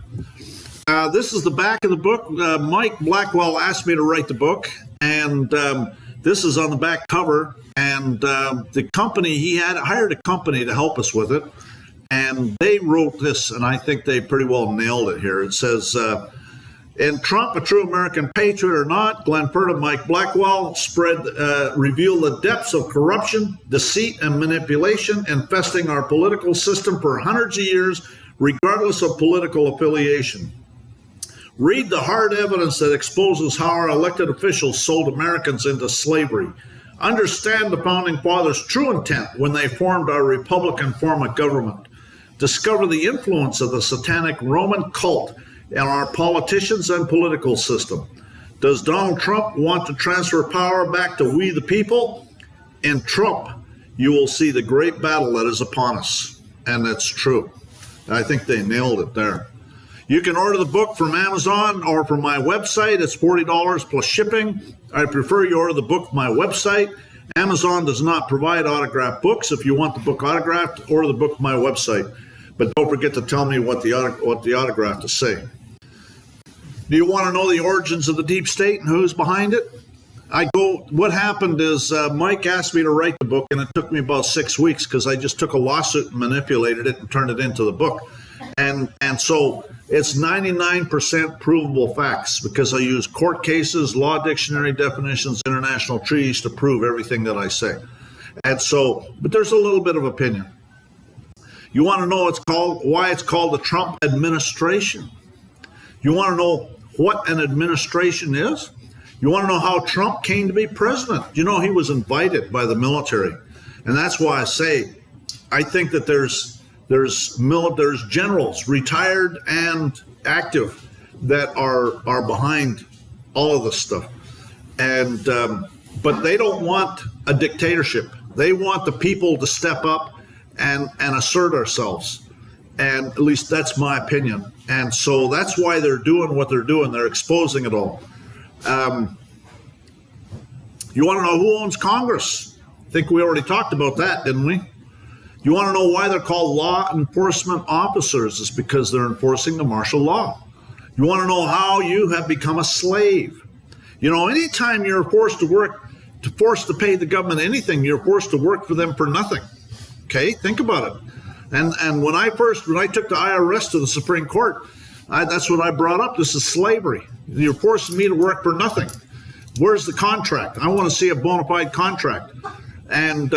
This is the back of the book. Mike Blackwell asked me to write the book, and this is on the back cover, and the company, he had hired a company to help us with it, and they wrote this, and I think they pretty well nailed it here. It says, in Trump, a true American patriot or not, Glenn Pert and Mike Blackwell reveal the depths of corruption, deceit, and manipulation infesting our political system for hundreds of years, regardless of political affiliation. Read the hard evidence that exposes how our elected officials sold Americans into slavery. Understand the Founding Fathers' true intent when they formed our Republican form of government. Discover the influence of the satanic Roman cult in our politicians and political system. Does Donald Trump want to transfer power back to we the people? In Trump, you will see the great battle that is upon us. And that's true. I think they nailed it there. You can order the book from Amazon or from my website. It's $40 plus shipping. I prefer you order the book from my website. Amazon does not provide autographed books. If you want the book autographed, order the book from my website. But don't forget to tell me what the autograph is saying. Do you want to know the origins of the deep state and who's behind it? What happened is Mike asked me to write the book, and it took me about 6 weeks because I just took a lawsuit and manipulated it and turned it into the book. And so it's 99% provable facts because I use court cases, law dictionary definitions, international treaties to prove everything that I say. And so, but there's a little bit of opinion. You want to know why it's called the Trump administration? You want to know what an administration is? You want to know how Trump came to be president? You know, he was invited by the military. And that's why I say, I think that there's generals, retired and active, that are behind all of this stuff. And but they don't want a dictatorship. They want the people to step up and assert ourselves. And at least that's my opinion. And so that's why they're doing what they're doing. They're exposing it all. You want to know who owns Congress? I think we already talked about that, didn't we? You want to know why they're called law enforcement officers? It's because they're enforcing the martial law. You want to know how you have become a slave? You know, anytime you're forced to work, forced to pay the government anything, you're forced to work for them for nothing. Okay, think about it. And when I took the IRS to the Supreme Court, that's what I brought up. This is slavery. You're forcing me to work for nothing. Where's the contract? I want to see a bona fide contract. And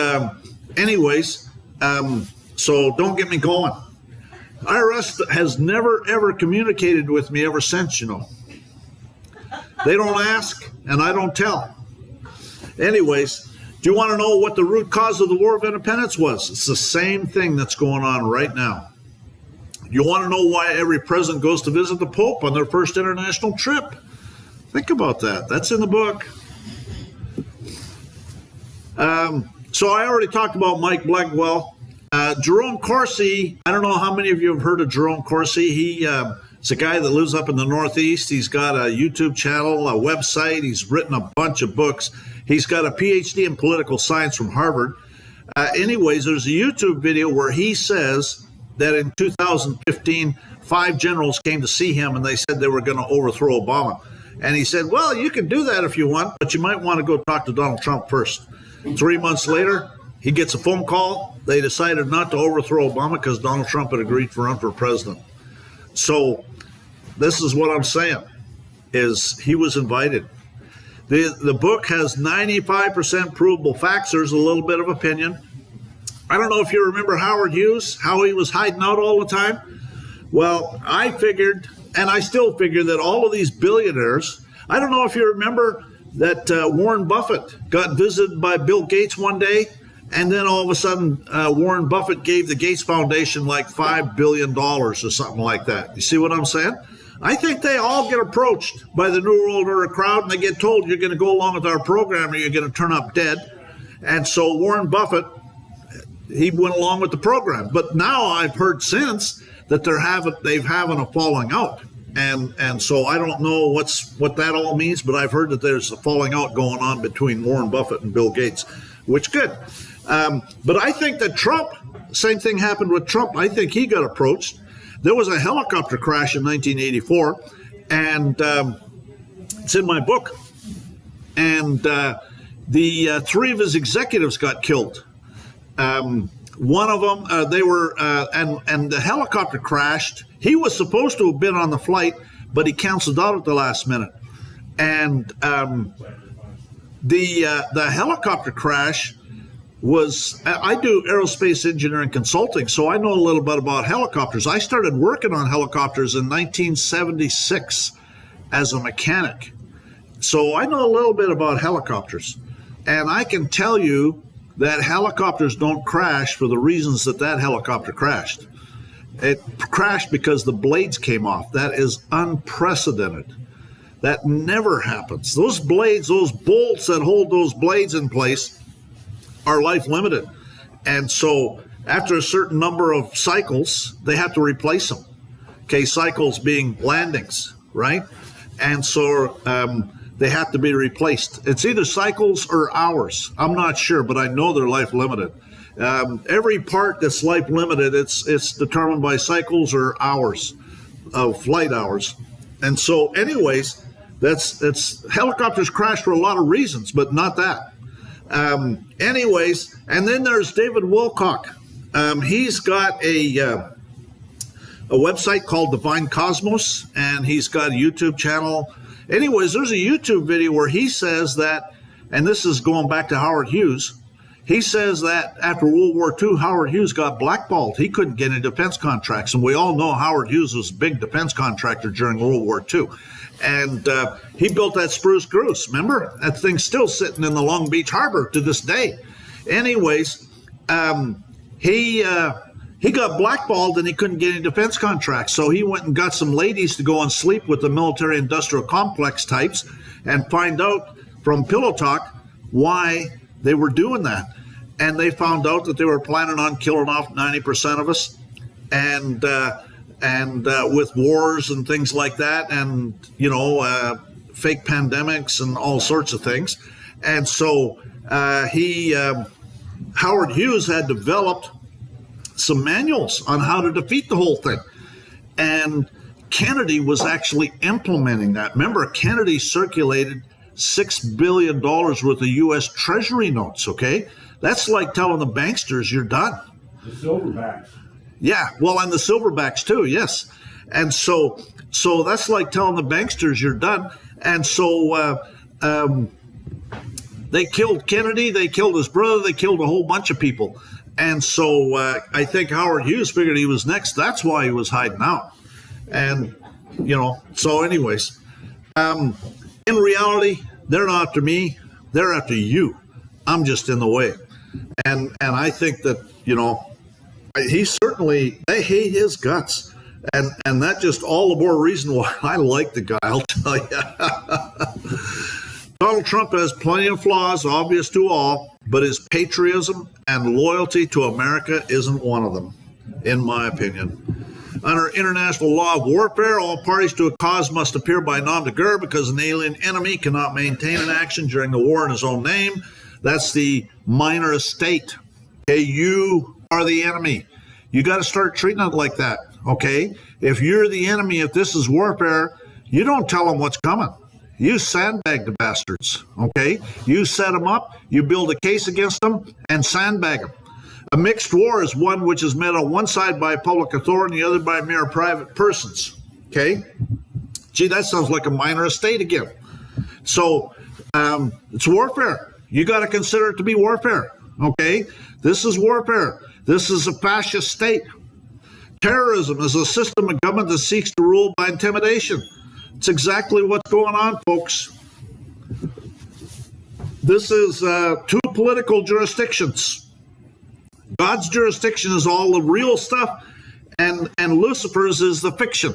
anyways, so don't get me going. IRS has never, ever communicated with me ever since, you know. They don't ask, and I don't tell. Anyways, do you want to know what the root cause of the War of Independence was? It's the same thing that's going on right now. You want to know why every president goes to visit the Pope on their first international trip? Think about that. That's in the book. So I already talked about Mike Blackwell. Jerome Corsi, I don't know how many of you have heard of Jerome Corsi. He's a guy that lives up in the Northeast. He's got a YouTube channel, a website. He's written a bunch of books. He's got a PhD in political science from Harvard. Anyways, there's a YouTube video where he says that in 2015, 5 generals came to see him and they said they were going to overthrow Obama. And he said, well, you can do that if you want, but you might want to go talk to Donald Trump first. 3 months later, he gets a phone call. They decided not to overthrow Obama because Donald Trump had agreed to run for president. So this is what I'm saying, is he was invited. The book has 95% provable facts. There's a little bit of opinion. I don't know if you remember Howard Hughes, how he was hiding out all the time. Well, I figured, and I still figure, that all of these billionaires, I don't know if you remember that Warren Buffett got visited by Bill Gates one day, and then all of a sudden Warren Buffett gave the Gates Foundation like $5 billion or something like that. You see what I'm saying? I think they all get approached by the New World Order crowd, and they get told, you're going to go along with our program or you're going to turn up dead. And so Warren Buffett, he went along with the program. But now I've heard since that they've having a falling out. And so I don't know what that all means, but I've heard that there's a falling out going on between Warren Buffett and Bill Gates, which good. But I think that Trump, same thing happened with Trump. I think he got approached. There was a helicopter crash in 1984, and it's in my book. And the three of his executives got killed. One of them, they were, and the helicopter crashed. He was supposed to have been on the flight, but he canceled out at the last minute. And the helicopter crash was, I do aerospace engineering consulting, so I know a little bit about helicopters. I started working on helicopters in 1976 as a mechanic. So I know a little bit about helicopters. And I can tell you that helicopters don't crash for the reasons that helicopter crashed. It crashed because the blades came off. That is unprecedented. That never happens. Those blades, those bolts that hold those blades in place are life limited. And so after a certain number of cycles, they have to replace them. Okay, cycles being landings, right? And so they have to be replaced. It's either cycles or hours. I'm not sure, but I know they're life limited. Every part that's life limited, it's determined by cycles or hours of flight hours. And so anyways, that's helicopters crash for a lot of reasons, but not that. Anyways, and then there's David Wilcock. He's got a website called Divine Cosmos, and he's got a YouTube channel. Anyways, there's a YouTube video where he says that, and this is going back to Howard Hughes, he says that after World War II, Howard Hughes got blackballed. He couldn't get any defense contracts, and we all know Howard Hughes was a big defense contractor during World War II. And he built that Spruce Goose, remember? That thing's still sitting in the Long Beach Harbor to this day. Anyways, he got blackballed and he couldn't get any defense contracts. So he went and got some ladies to go and sleep with the military-industrial complex types and find out from Pillow Talk why they were doing that. And they found out that they were planning on killing off 90% of us, and with wars and things like that, and fake pandemics and all sorts of things. And so Howard Hughes had developed some manuals on how to defeat the whole thing. And Kennedy was actually implementing that. Remember, Kennedy circulated $6 billion worth of U.S. Treasury notes, okay? That's like telling the banksters you're done. The silverbacks. Yeah, well, and the silverbacks too, yes. And so that's like telling the banksters you're done. And so they killed Kennedy, they killed his brother, they killed a whole bunch of people. And so I think Howard Hughes figured he was next. That's why he was hiding out. And, so anyways, in reality, they're not after me. They're after you. I'm just in the way. And I think that, they hate his guts. And that just all the more reason why I like the guy, I'll tell you. Donald Trump has plenty of flaws, obvious to all, but his patriotism and loyalty to America isn't one of them, in my opinion. Under international law of warfare, all parties to a cause must appear by nom de guerre because an alien enemy cannot maintain an action during the war in his own name. That's the minor estate. Okay, you are the enemy. You got to start treating it like that, okay? If you're the enemy, if this is warfare, you don't tell them what's coming. You sandbag the bastards, okay? You set them up, you build a case against them, and sandbag them. A mixed war is one which is made on one side by public authority and the other by mere private persons, okay? Gee, that sounds like a minor estate again. So it's warfare. You got to consider it to be warfare, okay? This is warfare. This is a fascist state. Terrorism is a system of government that seeks to rule by intimidation. It's exactly what's going on, folks. This is two political jurisdictions. God's jurisdiction is all the real stuff, and Lucifer's is the fiction.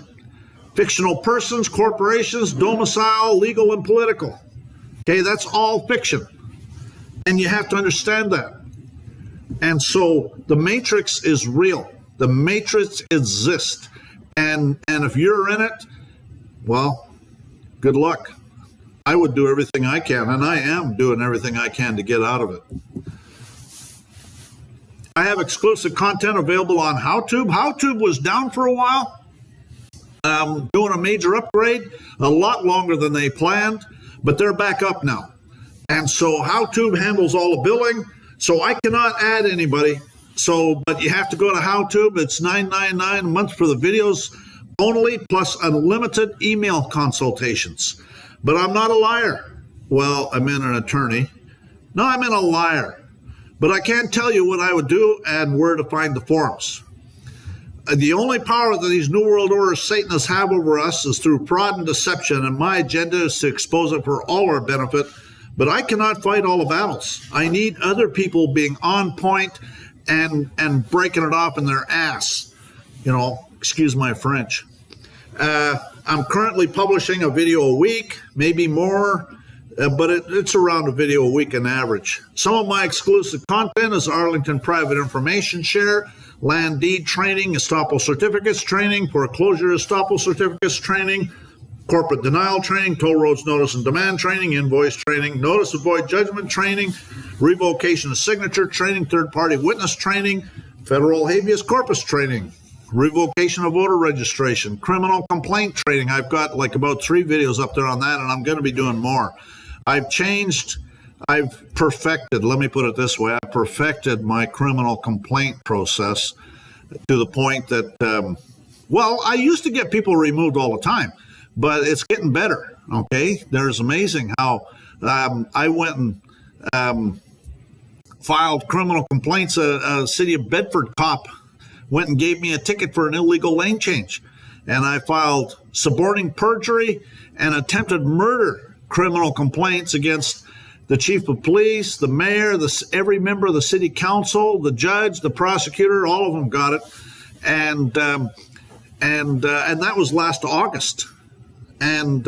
Fictional persons, corporations, domicile, legal and political. Okay, that's all fiction. And you have to understand that. And so the matrix is real. The matrix exists. And if you're in it, well, good luck. I would do everything I can, and I am doing everything I can to get out of it. I have exclusive content available on HowTube. HowTube was down for a while, doing a major upgrade, a lot longer than they planned, but they're back up now. And so HowTube handles all the billing. So I cannot add anybody. But you have to go to HowTube. It's $9.99 a month for the videos only, plus unlimited email consultations. But I'm not a liar. Well, I'm in an attorney. No, I'm in a liar. But I can't tell you what I would do and where to find the forms. The only power that these New World Order Satanists have over us is through fraud and deception, and my agenda is to expose it for all our benefit. But I cannot fight all the battles. I need other people being on point and breaking it off in their ass. Excuse my French. I'm currently publishing a video a week, maybe more, but it's around a video a week on average. Some of my exclusive content is Arlington Private Information Share, land deed training, estoppel certificates training, foreclosure estoppel certificates training, corporate denial training, toll roads notice and demand training, invoice training, notice of void judgment training, revocation of signature training, third-party witness training, federal habeas corpus training, revocation of voter registration, criminal complaint training. I've got like about 3 videos up there on that, and I'm going to be doing more. I've perfected, let me put it this way, I perfected my criminal complaint process to the point that, I used to get people removed all the time, but it's getting better, okay? There's amazing how I went and filed criminal complaints. A city of Bedford cop went and gave me a ticket for an illegal lane change. And I filed suborning perjury and attempted murder criminal complaints against the chief of police, the mayor, every member of the city council, the judge, the prosecutor. All of them got it. And that was last August. And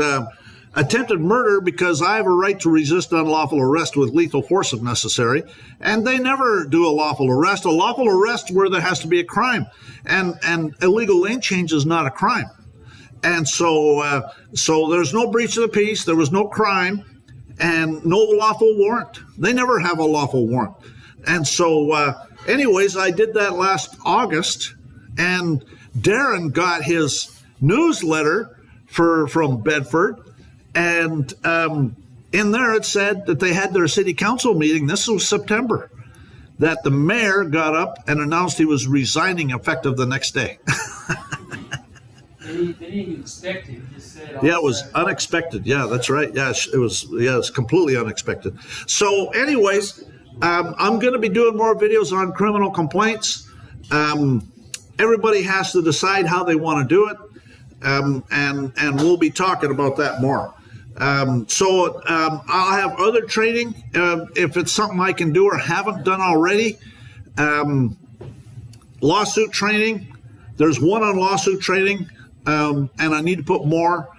attempted murder because I have a right to resist unlawful arrest with lethal force if necessary. And they never do a lawful arrest. A lawful arrest where there has to be a crime. And illegal lane change is not a crime. And so there's no breach of the peace. There was no crime and no lawful warrant. They never have a lawful warrant. And so anyways, I did that last August, and Darren got his newsletter from Bedford, and in there it said that they had their city council meeting. This was September, that the mayor got up and announced he was resigning effective the next day. They didn't even expect it. He just said, yeah, it was unexpected. Yeah, that's right. Yeah, it was. Yeah, it's completely unexpected. So, anyways, I'm going to be doing more videos on criminal complaints. Everybody has to decide how they want to do it. And we'll be talking about that more. I'll have other training if it's something I can do or haven't done already. Lawsuit training. There's one on lawsuit training, and I need to put more.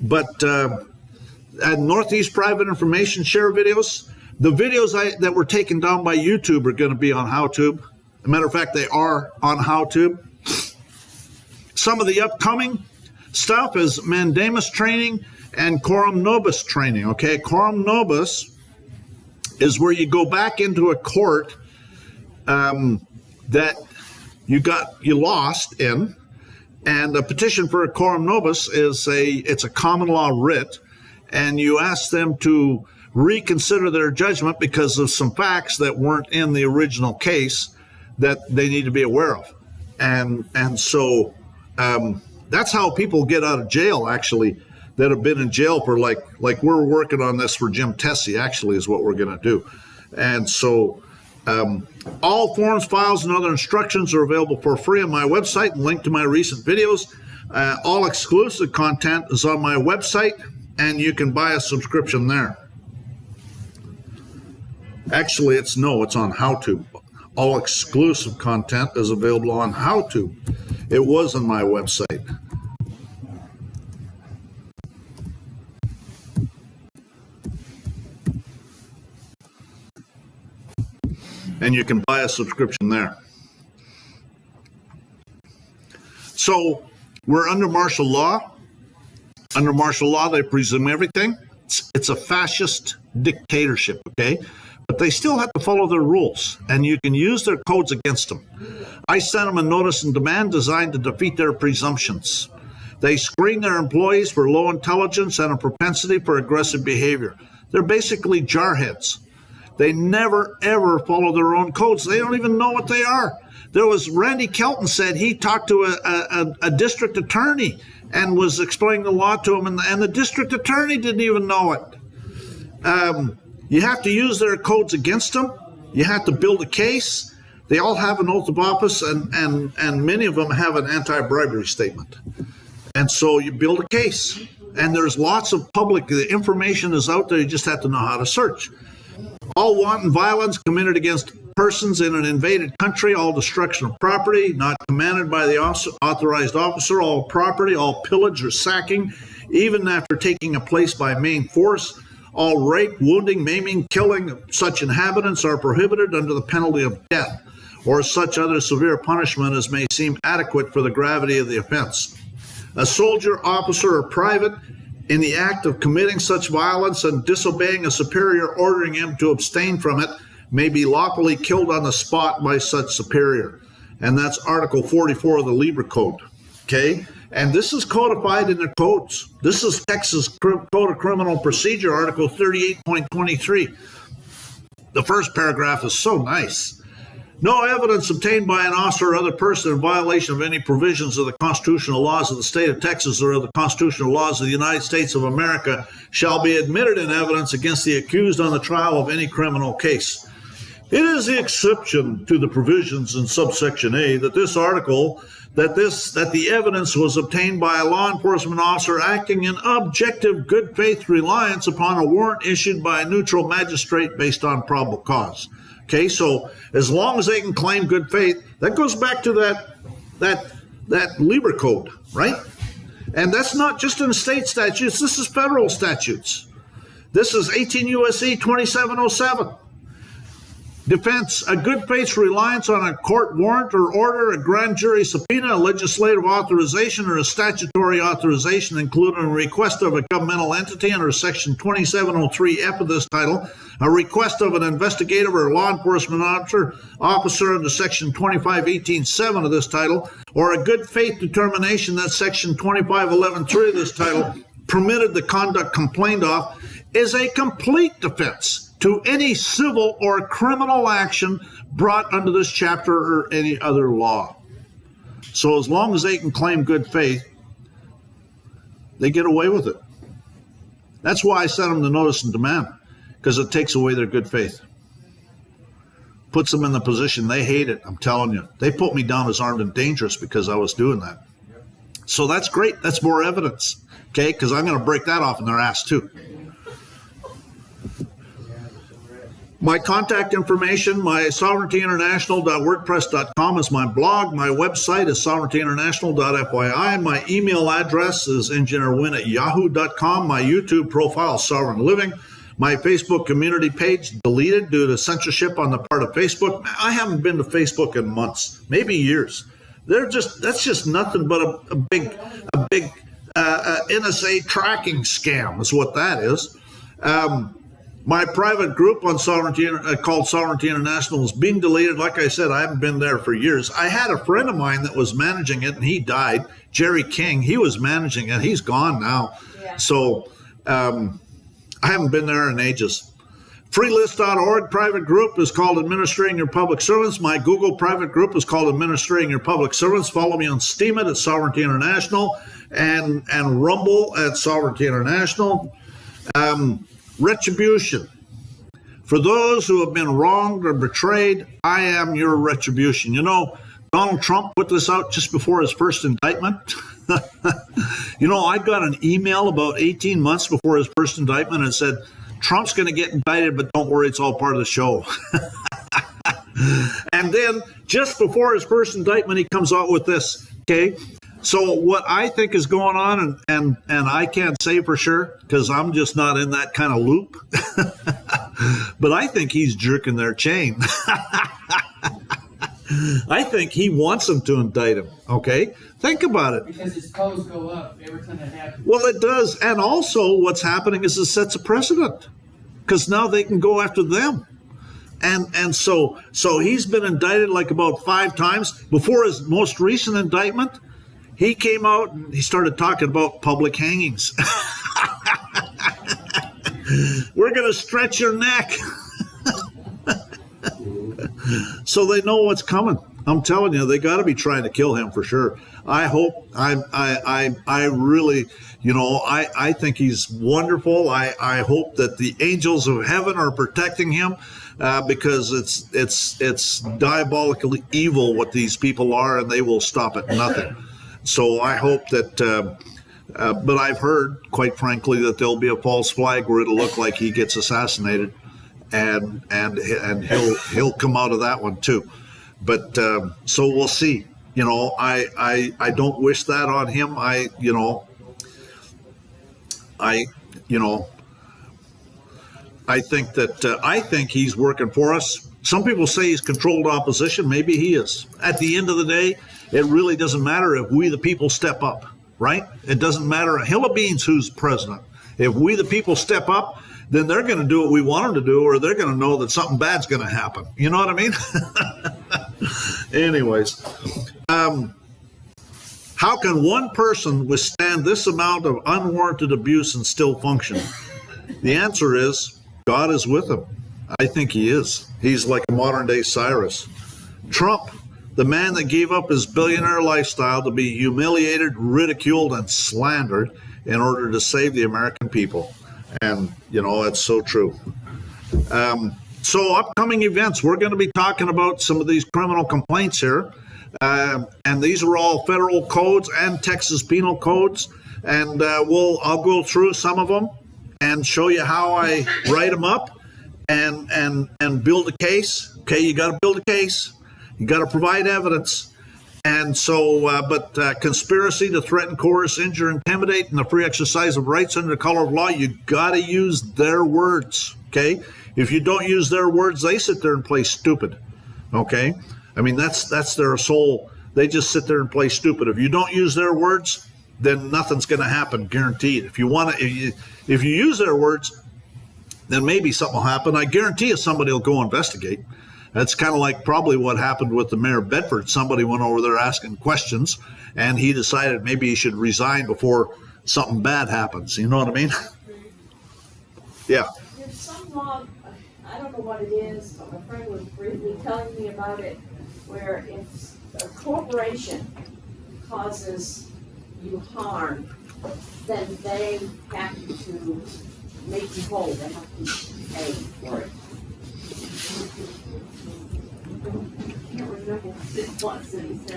But Northeast Private Information Share videos. The videos that were taken down by YouTube are going to be on HowTube. As a matter of fact, they are on HowTube. Some of the upcoming stuff is mandamus training and coram nobis training. Okay, coram nobis is where you go back into a court that you lost in, and a petition for a coram nobis is it's a common law writ, and you ask them to reconsider their judgment because of some facts that weren't in the original case that they need to be aware of, and so. That's how people get out of jail, actually, that have been in jail for like we're working on this for Jim Tessie, actually, is what we're going to do. And so all forms, files, and other instructions are available for free on my website and linked to my recent videos. All exclusive content is on my website, and you can buy a subscription there. Actually, it's on HowTube. All exclusive content is available on HowTube. It was on my website. And you can buy a subscription there. So we're under martial law. Under martial law, they presume everything. It's a fascist dictatorship, okay? But they still have to follow their rules, and you can use their codes against them. I sent them a notice and demand designed to defeat their presumptions. They screen their employees for low intelligence and a propensity for aggressive behavior. They're basically jarheads. They never, ever follow their own codes. They don't even know what they are. Randy Kelton said he talked to a district attorney and was explaining the law to him, and the district attorney didn't even know it. You have to use their codes against them. You have to build a case. They all have an oath of office, and many of them have an anti-bribery statement. And so you build a case. And there's lots of public, the information is out there, you just have to know how to search. All wanton violence committed against persons in an invaded country, all destruction of property, not commanded by the authorized officer, all property, all pillage or sacking, even after taking a place by main force, all rape, wounding, maiming, killing of such inhabitants are prohibited under the penalty of death, or such other severe punishment as may seem adequate for the gravity of the offense. A soldier, officer, or private in the act of committing such violence and disobeying a superior ordering him to abstain from it may be lawfully killed on the spot by such superior. And that's Article 44 of the Libra Code. Okay? And this is codified in the codes. This is Texas Code of Criminal Procedure, Article 38.23. The first paragraph is so nice. No evidence obtained by an officer or other person in violation of any provisions of the constitutional laws of the state of Texas or of the constitutional laws of the United States of America shall be admitted in evidence against the accused on the trial of any criminal case. It is the exception to the provisions in subsection A that this article, that the evidence was obtained by a law enforcement officer acting in objective good faith reliance upon a warrant issued by a neutral magistrate based on probable cause. Okay, so as long as they can claim good faith, that goes back to that Libra Code, right? And that's not just in state statutes. This is federal statutes. This is 18 U.S.C. 2707. Defense, a good faith reliance on a court warrant or order, a grand jury subpoena, a legislative authorization, or a statutory authorization, including a request of a governmental entity under Section 2703F of this title, a request of an investigative or law enforcement officer under Section 2518.7 of this title, or a good faith determination that Section 2511.3 of this title permitted the conduct complained of, is a complete defense to any civil or criminal action brought under this chapter or any other law. So as long as they can claim good faith, they get away with it. That's why I sent them the notice and demand, because it takes away their good faith. Puts them in the position, they hate it, I'm telling you. They put me down as armed and dangerous because I was doing that. So that's great, that's more evidence, okay? Because I'm going to break that off in their ass too. My contact information, my sovereigntyinternational.wordpress.com is my blog. My website is sovereigntyinternational.fyi. My email address is engineerwin@yahoo.com. My YouTube profile is Sovereign Living. My Facebook community page deleted due to censorship on the part of Facebook. I haven't been to Facebook in months, maybe years. That's just nothing but a big NSA tracking scam is what that is. My private group on Sovereignty called Sovereignty International is being deleted. Like I said, I haven't been there for years. I had a friend of mine that was managing it, and he died. Jerry King, he was managing it. He's gone now. Yeah. So I haven't been there in ages. Freelist.org private group is called Administrating Your Public Servants. My Google private group is called Administrating Your Public Servants. Follow me on Steemit at Sovereignty International and Rumble at Sovereignty International. Retribution. For those who have been wronged or betrayed, I am your retribution. You know, Donald Trump put this out just before his first indictment. You know, I got an email about 18 months before his first indictment and said, Trump's going to get indicted, but don't worry, it's all part of the show. And then just before his first indictment, he comes out with this, okay? So what I think is going on, and I can't say for sure because I'm just not in that kind of loop, but I think he's jerking their chain. I think he wants them to indict him, okay? Think about it. Because his toes go up every time that happens. Well, it does. And also what's happening is it sets a precedent because now they can go after them. And so he's been indicted like about 5 times. Before his most recent indictment, he came out and he started talking about public hangings. We're going to stretch your neck. So they know what's coming. I'm telling you, they got to be trying to kill him for sure. I hope. I really, I think he's wonderful. I hope that the angels of heaven are protecting him, because it's diabolically evil what these people are, and they will stop at nothing. So I hope that. But I've heard, quite frankly, that there'll be a false flag where it'll look like he gets assassinated, and he'll come out of that one too. But so we'll see. I don't wish that on him. I think he's working for us. Some people say he's controlled opposition. Maybe he is. At the end of the day, it really doesn't matter if we the people step up, right? It doesn't matter a hill of beans who's president. If we the people step up, then they're going to do what we want them to do, or they're going to know that something bad's going to happen. You know what I mean? Anyways, how can one person withstand this amount of unwarranted abuse and still function? The answer is God is with him. I think he is. He's like a modern day Cyrus. Trump, the man that gave up his billionaire lifestyle to be humiliated, ridiculed, and slandered in order to save the American people. And, it's so true. So upcoming events, we're going to be talking about some of these criminal complaints here. And these are all federal codes and Texas penal codes. And I'll go through some of them and show you how I write them up and build a case. Okay, you got to build a case. You got to provide evidence. And so, conspiracy to threaten, coerce, injure, intimidate, and the free exercise of rights under the color of law, you got to use their words, okay? If you don't use their words, they sit there and play stupid, okay? I mean, that's their soul. They just sit there and play stupid. If you don't use their words, then nothing's going to happen, guaranteed. If you use their words, then maybe something will happen. I guarantee you somebody will go investigate. That's kind of like probably what happened with the mayor of Bedford. Somebody went over there asking questions, and he decided maybe he should resign before something bad happens. You know what I mean? Yeah. There's some law, I don't know what it is, but my friend was briefly telling me about it, where if a corporation causes you harm, then they have to make you whole. They have to pay for it.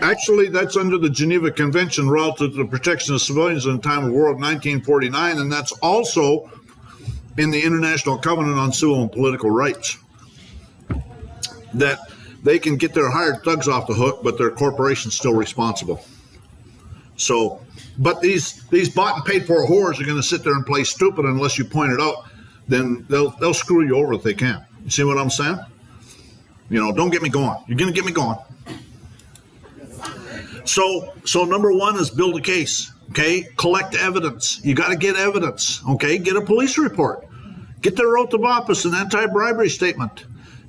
Actually, that's under the Geneva Convention relative to the protection of civilians in the time of war of 1949, and that's also in the International Covenant on Civil and Political Rights. That they can get their hired thugs off the hook, but their corporation's still responsible. So, but these bought and paid for whores are going to sit there and play stupid unless you point it out. Then they'll screw you over if they can. You see what I'm saying? Don't get me going. You're going to get me going. So number one is build a case, okay? Collect evidence. You got to get evidence, okay? Get a police report. Get their oath of office and anti-bribery statement.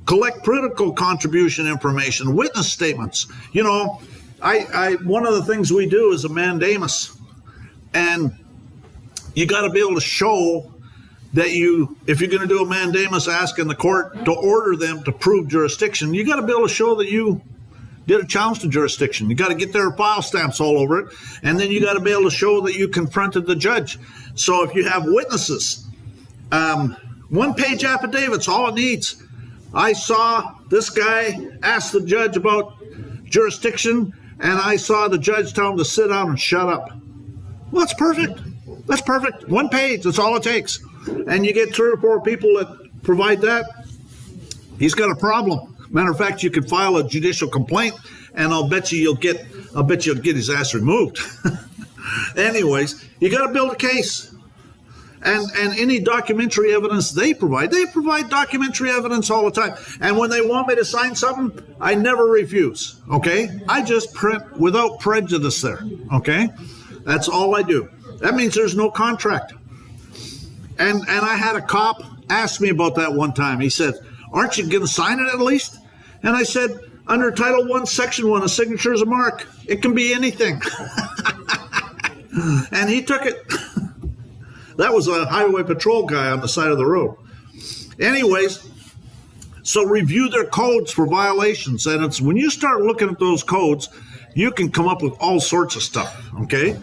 Collect political contribution information, witness statements. One of the things we do is a mandamus. And you got to be able to show that if you're going to do a mandamus asking the court to order them to prove jurisdiction, you got to be able to show that you did a challenge to jurisdiction. You got to get their file stamps all over it, and then you got to be able to show that you confronted the judge. So if you have witnesses, one-page affidavits, all it needs. I saw this guy ask the judge about jurisdiction, and I saw the judge tell him to sit down and shut up. Well, that's perfect. That's perfect. One page, that's all it takes. And you get 3 or 4 people that provide that, he's got a problem. Matter of fact, you could file a judicial complaint, and I'll bet you'll get his ass removed. Anyways, you got to build a case. And any documentary evidence they provide documentary evidence all the time. And when they want me to sign something, I never refuse, okay? I just print without prejudice there, okay? That's all I do. That means there's no contract. And I had a cop ask me about that one time. He said, aren't you going to sign it at least? And I said, under Title I, Section 1, a signature is a mark. It can be anything. And he took it. That was a highway patrol guy on the side of the road. Anyways, so review their codes for violations. And it's when you start looking at those codes, you can come up with all sorts of stuff, okay?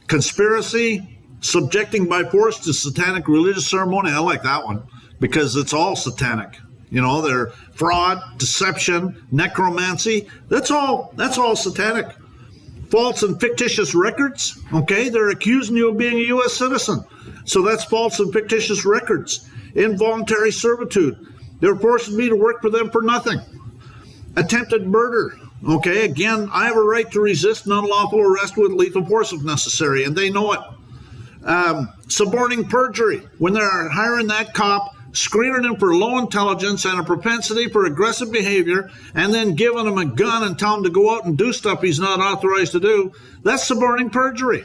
Conspiracy, subjecting by force to satanic religious ceremony. I like that one because it's all satanic. You know, they're fraud, deception, necromancy. That's all satanic. False and fictitious records. Okay, they're accusing you of being a U.S. citizen. So that's false and fictitious records. Involuntary servitude. They're forcing me to work for them for nothing. Attempted murder. Okay, again, I have a right to resist an unlawful arrest with lethal force if necessary, and they know it. Suborning perjury. When they're hiring that cop, screening him for low intelligence and a propensity for aggressive behavior, and then giving him a gun and telling him to go out and do stuff he's not authorized to do, that's suborning perjury.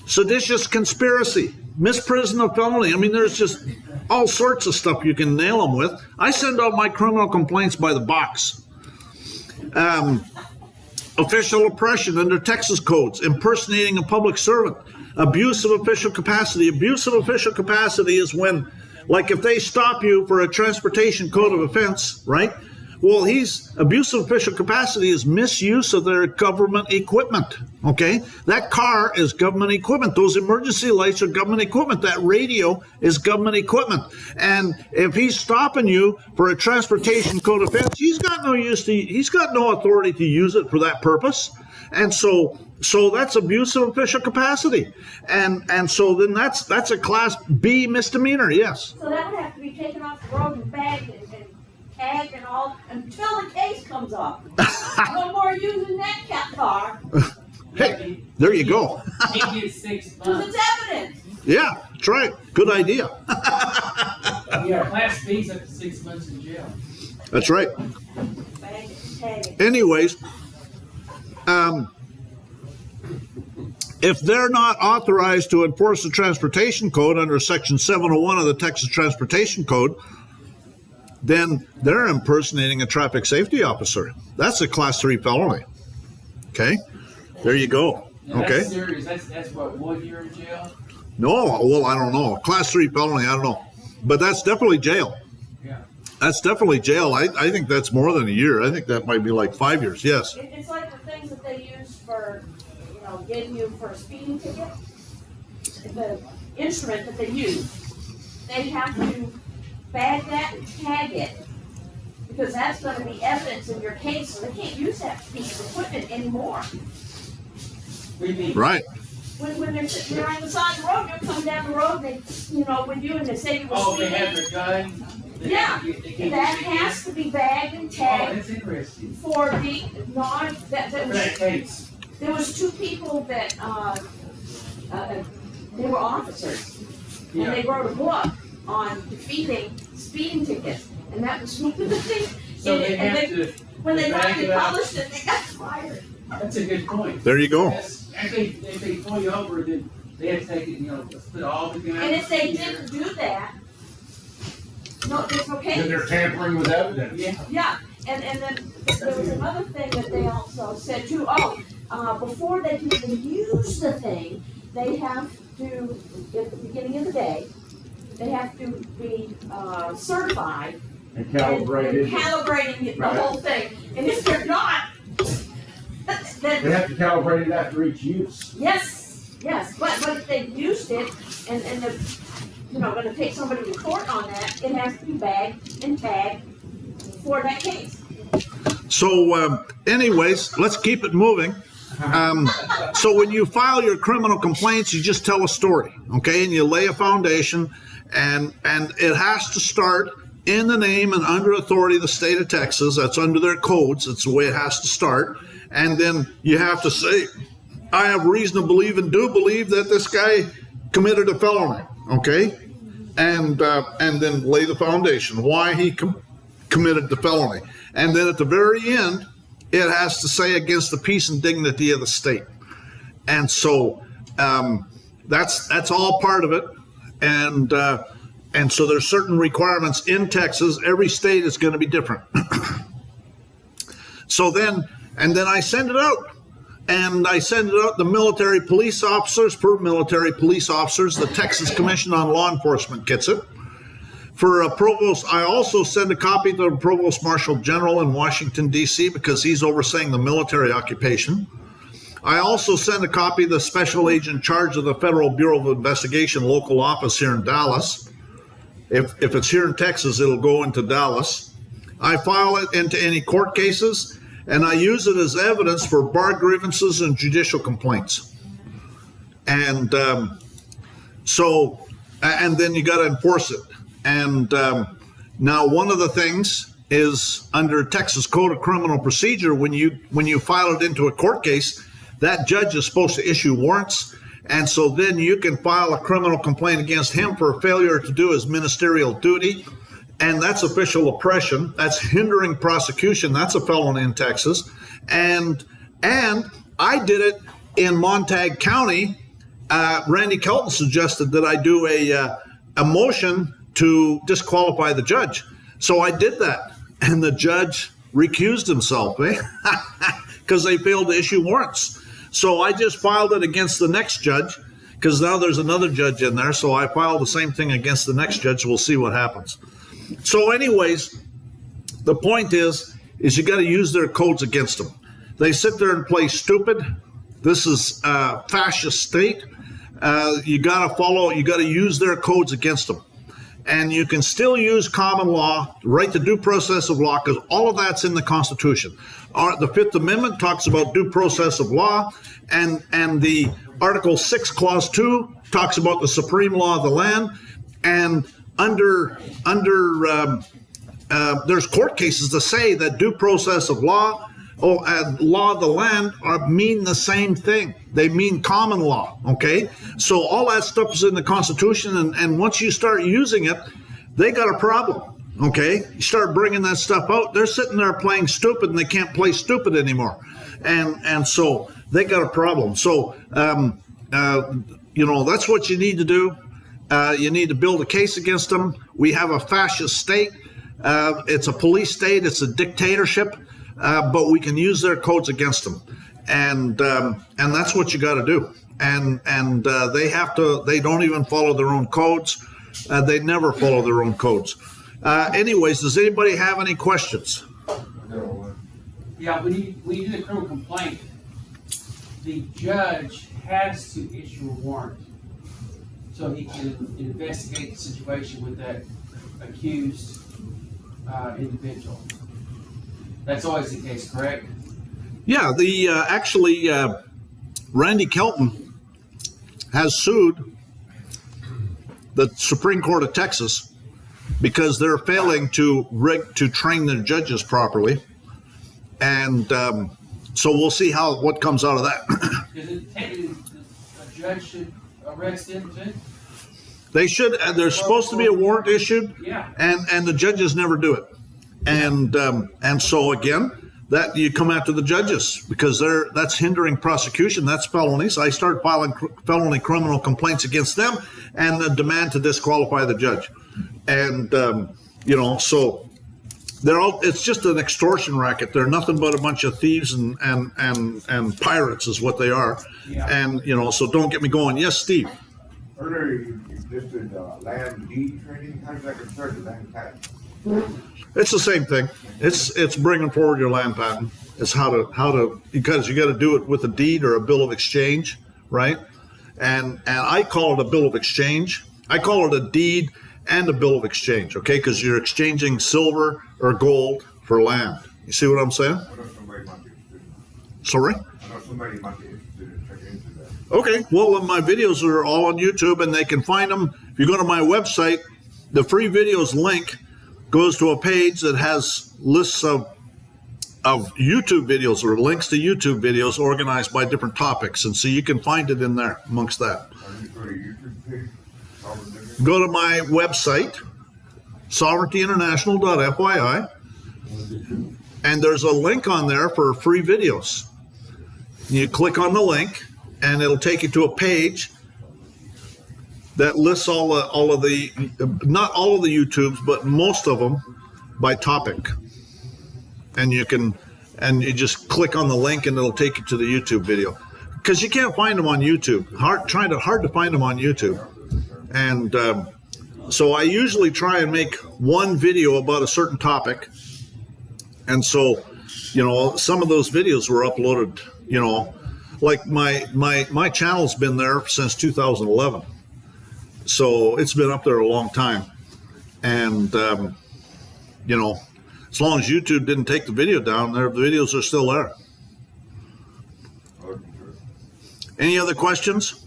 Seditious conspiracy, misprision of felony. I mean, there's just all sorts of stuff you can nail them with. I send out my criminal complaints by the box. Official oppression under Texas codes, impersonating a public servant, abuse of official capacity. Abuse of official capacity is when, like if they stop you for a transportation code of offense, right? Well, abuse of official capacity is misuse of their government equipment, okay? That car is government equipment. Those emergency lights are government equipment. That radio is government equipment. And if he's stopping you for a transportation code offense, he's got no authority to use it for that purpose. And so that's abuse of official capacity. And so then that's a class B misdemeanor, yes. So that would have to be taken off the road and bagged and tagged and all until the case comes off. No more using that car. Hey, there you go. He gets 6 Because months. it's evidence. Yeah, that's right. Good idea. Yeah, Class B's up to 6 months in jail. That's right. Bag it, tag it. Anyways, if they're not authorized to enforce the transportation code under Section 701 of the Texas Transportation Code, then they're impersonating a traffic safety officer. That's a Class 3 felony. Okay? There you go. Now, Okay? That's serious. That's what, 1 year in jail? No, well, I don't know. Class 3 felony, I don't know. But that's definitely jail. Yeah. That's definitely jail. I think that's more than a year. I think that might be like 5 years. Yes. It's like the things that they use for, getting you for a speeding ticket. The instrument that they use, they have to bag that and tag it because that's going to be evidence in your case. So they can't use that piece of equipment anymore. What do you mean? Right. When they're sitting there on the side of the road, they're coming down the road, they, with you, and they say you were Oh, they speeding. have their gun? Yeah, They can't that use it has to be bagged and again? Oh, tagged that's interesting. for the non. That For that case. There was 2 people that they were officers, and they wrote a book on defeating speeding tickets, and that was one of the things. So they and have to. when they back finally it up. published it, they got fired. That's a good point. There you go. Actually, if they pull you over, then they have to take it, put all the gun out. And if they didn't do that, no, there's no Then they're case. tampering with evidence. Yeah. Yeah, and then there was another thing that they also said too. Before they can even use the thing, they have to, at the beginning of the day, they have to be certified And and calibrated. calibrating the Right. whole thing. And if they're not, They then have to calibrate it after each use. yes, but if they've used it and they're, going to take somebody to court on that, it has to be bagged and tagged for that case. So, anyways, let's keep it moving. So when you file your criminal complaints, you just tell a story, okay? And you lay a foundation, and it has to start in the name and under authority of the state of Texas. That's under their codes. That's the way it has to start. And then you have to say, I have reason to believe and do believe that this guy committed a felony, okay? And then lay the foundation, why he committed the felony. And then at the very end, it has to say against the peace and dignity of the state. And so that's all part of it. And so there's certain requirements in Texas. Every state is going to be different. And then I send it out. and I send it out to military police officers. Per military police officers, the Texas Commission on Law Enforcement gets it. For a provost, I also send a copy to the Provost Marshal General in Washington, D.C., because he's overseeing the military occupation. I also send a copy to the special agent in charge of the Federal Bureau of Investigation local office here in Dallas. If it's here in Texas, it'll go into Dallas. I file it into any court cases, and I use it as evidence for bar grievances and judicial complaints. And and then you got to enforce it. And now one of the things is under Texas Code of Criminal Procedure, when you file it into a court case, that judge is supposed to issue warrants. And so then you can file a criminal complaint against him for failure to do his ministerial duty. And that's official oppression. That's hindering prosecution. That's a felony in Texas. And I did it in Montague County. Randy Kelton suggested that I do a motion to disqualify the judge. So I did that. And the judge recused himself, because they failed to issue warrants. So I just filed it against the next judge, because now there's another judge in there. So I filed the same thing against the next judge. We'll see what happens. So anyways, the point is you got to use their codes against them. They sit there and play stupid. This is a fascist state. You got to use their codes against them. And you can still use common law, right to due process of law, because all of that's in the Constitution. The Fifth Amendment talks about due process of law, and the Article 6, Clause 2 talks about the supreme law of the land. And there's court cases to say that due process of law and law of the land mean the same thing. They mean common law, okay? So all that stuff is in the Constitution, and once you start using it, they got a problem, okay? You start bringing that stuff out, they're sitting there playing stupid, and they can't play stupid anymore. And so they got a problem. So, that's what you need to do. You need to build a case against them. We have a fascist state. It's a police state. It's a dictatorship. But we can use their codes against them, and that's what you got to do. And they don't even follow their own codes. They never follow their own codes. Anyways, does anybody have any questions? Yeah, when you do the criminal complaint, the judge has to issue a warrant so he can investigate the situation with that accused individual. That's always the case, correct? Yeah, Randy Kelton has sued the Supreme Court of Texas because they're failing to train their judges properly, and so we'll see what comes out of that. Is it technically a judge should arrest him too? They should. There's supposed to be a warrant issued, yeah, and the judges never do it. And so again, that you come after the judges because that's hindering prosecution. That's felonies. I start filing felony criminal complaints against them and the demand to disqualify the judge. And so it's just an extortion racket. They're nothing but a bunch of thieves and pirates is what they are. Yeah. And so don't get me going. Yes, Steve. Earlier you listed land deed trading. How does that compare to land tax? It's the same thing. It's bringing forward your land patent. It's how to because you got to do it with a deed or a bill of exchange, right? And I call it a bill of exchange. I call it a deed and a bill of exchange, okay? Because you're exchanging silver or gold for land. You see what I'm saying? I know somebody might be interested in that. Sorry? I know somebody might be interested in checking into that. Okay. Well, my videos are all on YouTube, and they can find them. If you go to my website, the free videos link goes to a page that has lists of YouTube videos or links to YouTube videos organized by different topics. And so you can find it in there amongst that. Go to my website, sovereigntyinternational.fyi, and there's a link on there for free videos. You click on the link, and it'll take you to a page that lists all of the, not all of the YouTubes, but most of them by topic. And you can, and you just click on the link and it'll take you to the YouTube video. Because you can't find them on YouTube. Hard to find them on YouTube. And so I usually try and make one video about a certain topic. And so, you know, some of those videos were uploaded, you know, like my channel's been there since 2011. So it's been up there a long time. And, you know, as long as YouTube didn't take the video down, the videos are still there. Any other questions?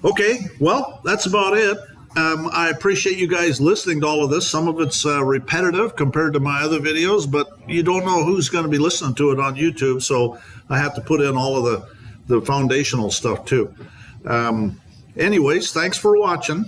Okay, well, that's about it. I appreciate you guys listening to all of this. Some of it's repetitive compared to my other videos, but you don't know who's going to be listening to it on YouTube, so I have to put in all of the foundational stuff too. Anyways, thanks for watching.